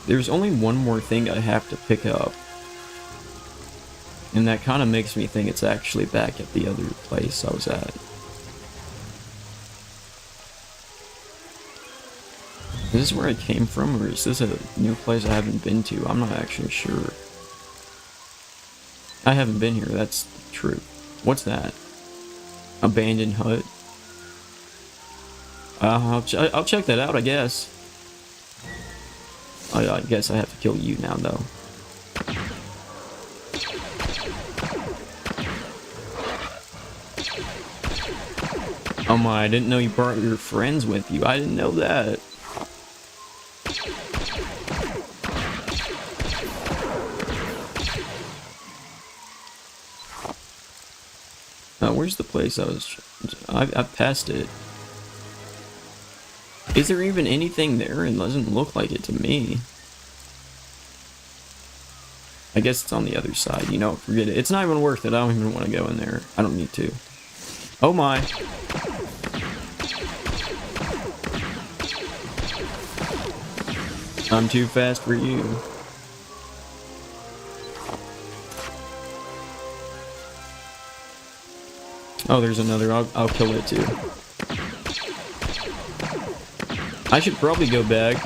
There's only one more thing I have to pick up. And that kind of makes me think it's actually back at the other place I was at. Is this where I came from, or is this a new place I haven't been to? I'm not actually sure. I haven't been here, that's true. What's that? Abandoned hut? I'll check that out, I guess. I guess I have to kill you now, though. Oh my, I didn't know you brought your friends with you. I didn't know that. Where's the place I was... I passed it. Is there even anything there? It doesn't look like it to me. I guess it's on the other side. You know, forget it. It's not even worth it. I don't even want to go in there. I don't need to. Oh my. I'm too fast for you. Oh, there's another. I'll kill it too. I should probably go back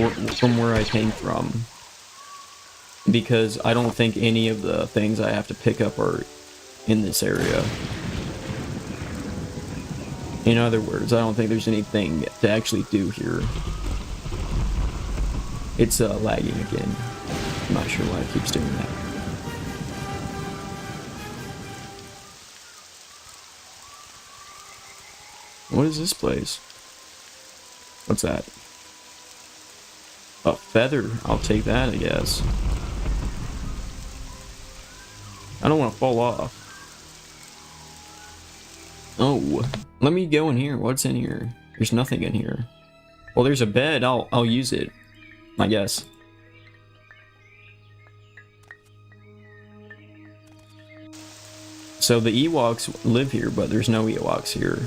from where I came from, because I don't think any of the things I have to pick up are in this area. In other words, I don't think there's anything to actually do here. It's lagging again. I'm not sure why it keeps doing that. What is this place? What's that? A feather. I'll take that, I guess. I don't want to fall off. Oh, let me go in here. What's in here? There's nothing in here. Well, there's a bed. I'll use it, I guess. So the Ewoks live here, but there's no Ewoks here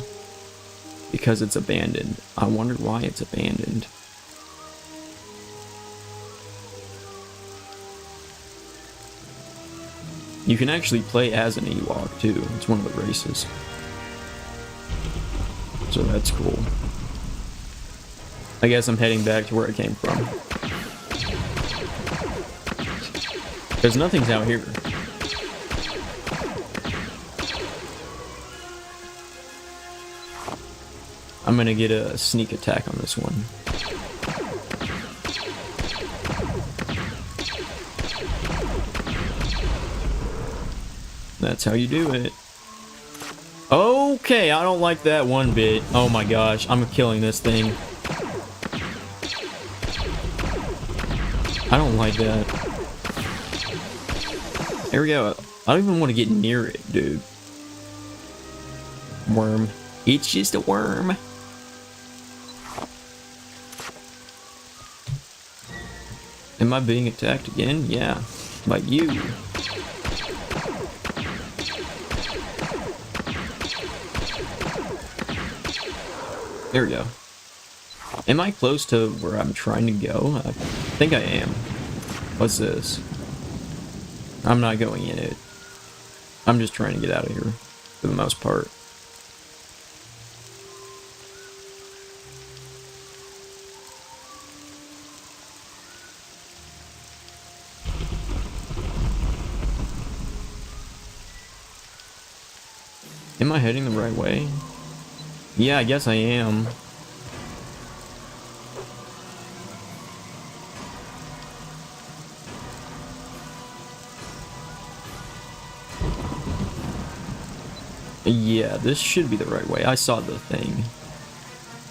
because it's abandoned. I wonder why it's abandoned. You can actually play as an Ewok too. It's one of the races. So that's cool. I guess I'm heading back to where I came from. Because nothing's out here. I'm gonna get a sneak attack on this one. That's how you do it. Okay, I don't like that one bit. Oh my gosh, I'm killing this thing. I don't like that. There we go. I don't even want to get near it, dude. Worm. It's just a worm. Am I being attacked again? Yeah. By you. There we go. Am I close to where I'm trying to go? I think I am. What's this? I'm not going in it. I'm just trying to get out of here, for the most part. Am I heading the right way? Yeah, I guess I am. Yeah, this should be the right way. I saw the thing.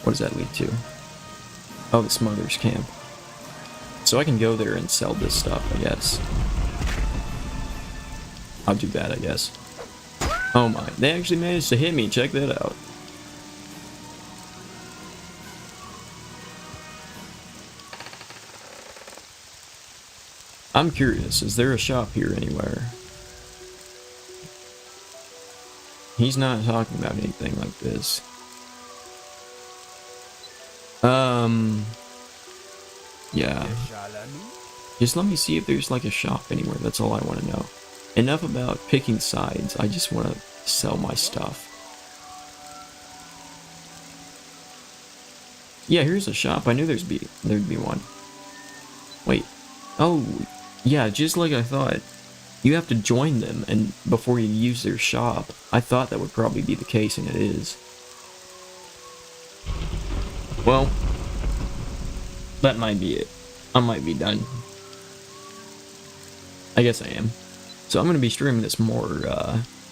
What does that lead to? Oh, the smuggler's camp. So I can go there and sell this stuff, I guess. I'll do that, I guess. Oh my, they actually managed to hit me. Check that out. I'm curious, is there a shop here anywhere? He's not talking about anything like this. Yeah. Just let me see if there's like a shop anywhere. That's all I want to know. Enough about picking sides. I just want to sell my stuff. Yeah, here's a shop. I knew there'd be one. Wait. Oh, yeah, just like I thought. You have to join them and before you use their shop. I thought that would probably be the case, and it is. Well, that might be it. I might be done. I guess I am. So I'm going to be streaming this more,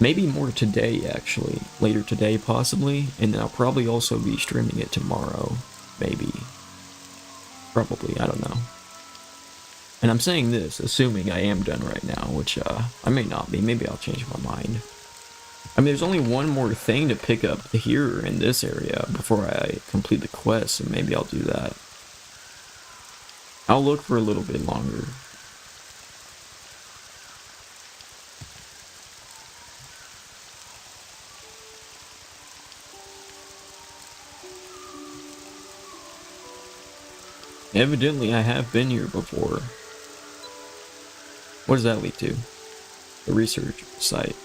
maybe more today, actually. Later today, possibly. And then I'll probably also be streaming it tomorrow. Maybe. Probably, I don't know. And I'm saying this, assuming I am done right now, which, I may not be. Maybe I'll change my mind. I mean, there's only one more thing to pick up here in this area before I complete the quest, so maybe I'll do that. I'll look for a little bit longer. Evidently, I have been here before. What does that lead to? The research site.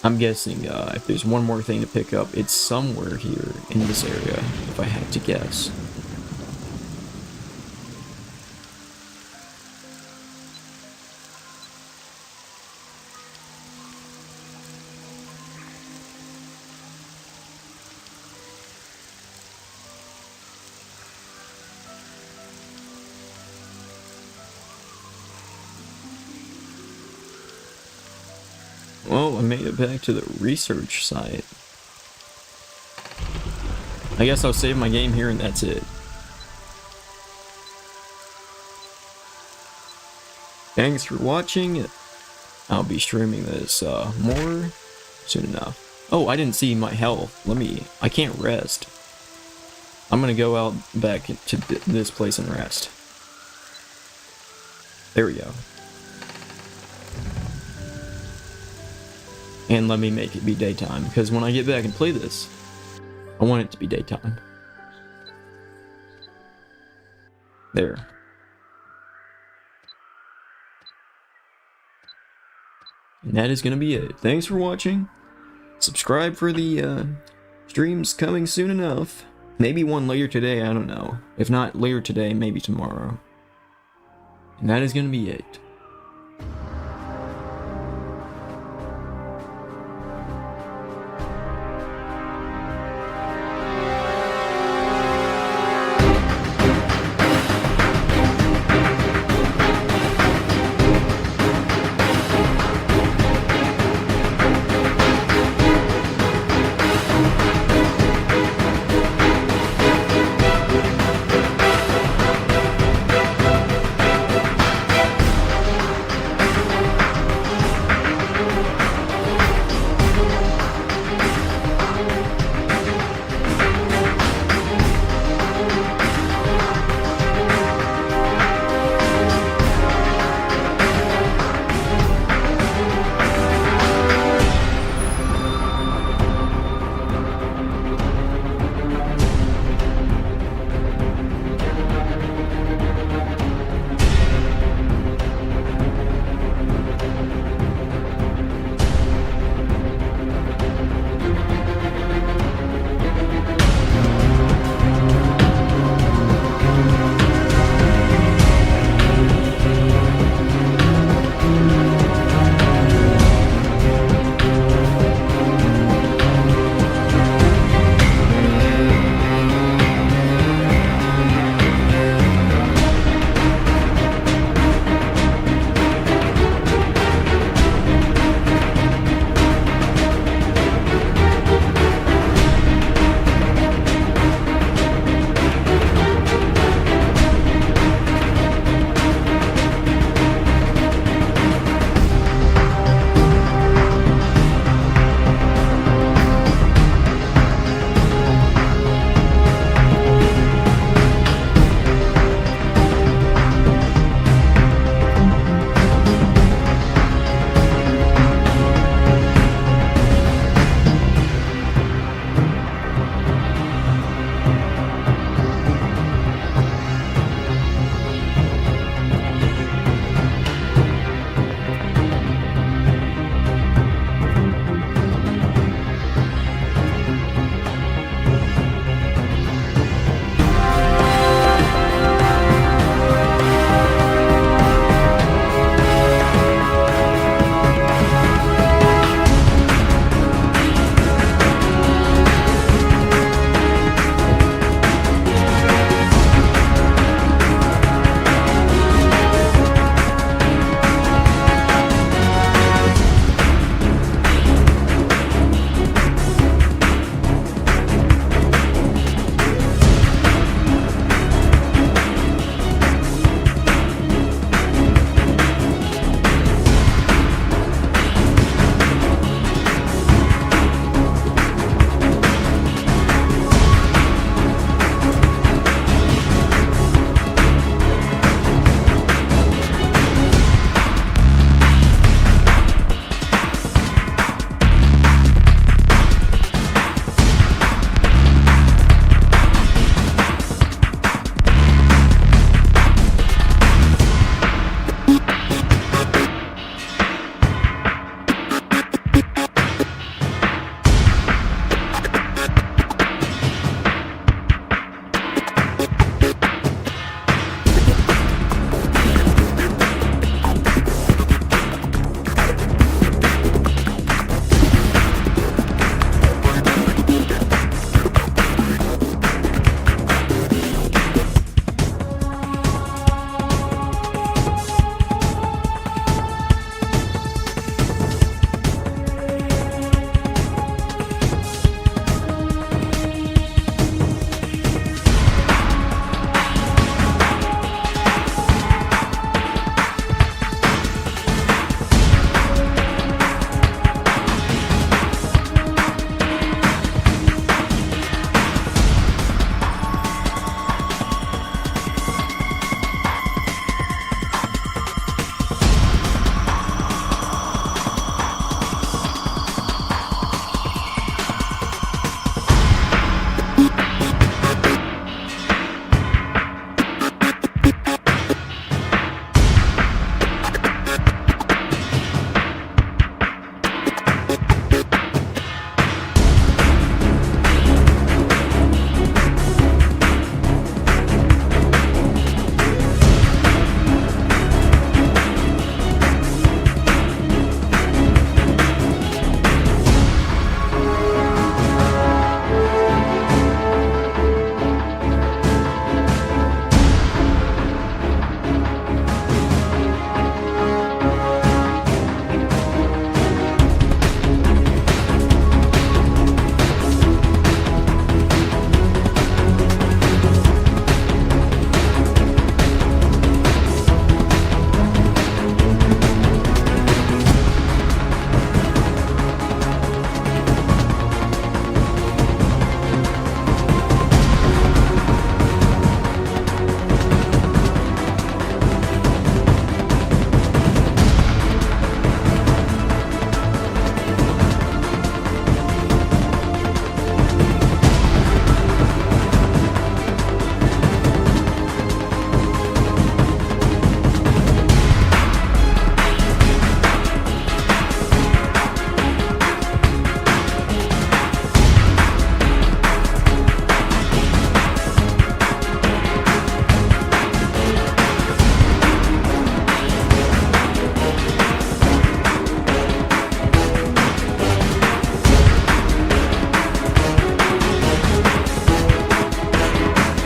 I'm guessing if there's one more thing to pick up, it's somewhere here in this area, if I had to guess. Well, I made it back to the research site. I guess I'll save my game here and that's it. Thanks for watching. I'll be streaming this more soon enough. Oh, I didn't see my health. I can't rest. I'm gonna go out back to this place and rest. There we go. And let me make it be daytime, because when I get back and play this, I want it to be daytime. There. And that is going to be it. Thanks for watching. Subscribe for the streams coming soon enough. Maybe one later today, I don't know. If not later today, maybe tomorrow. And that is going to be it.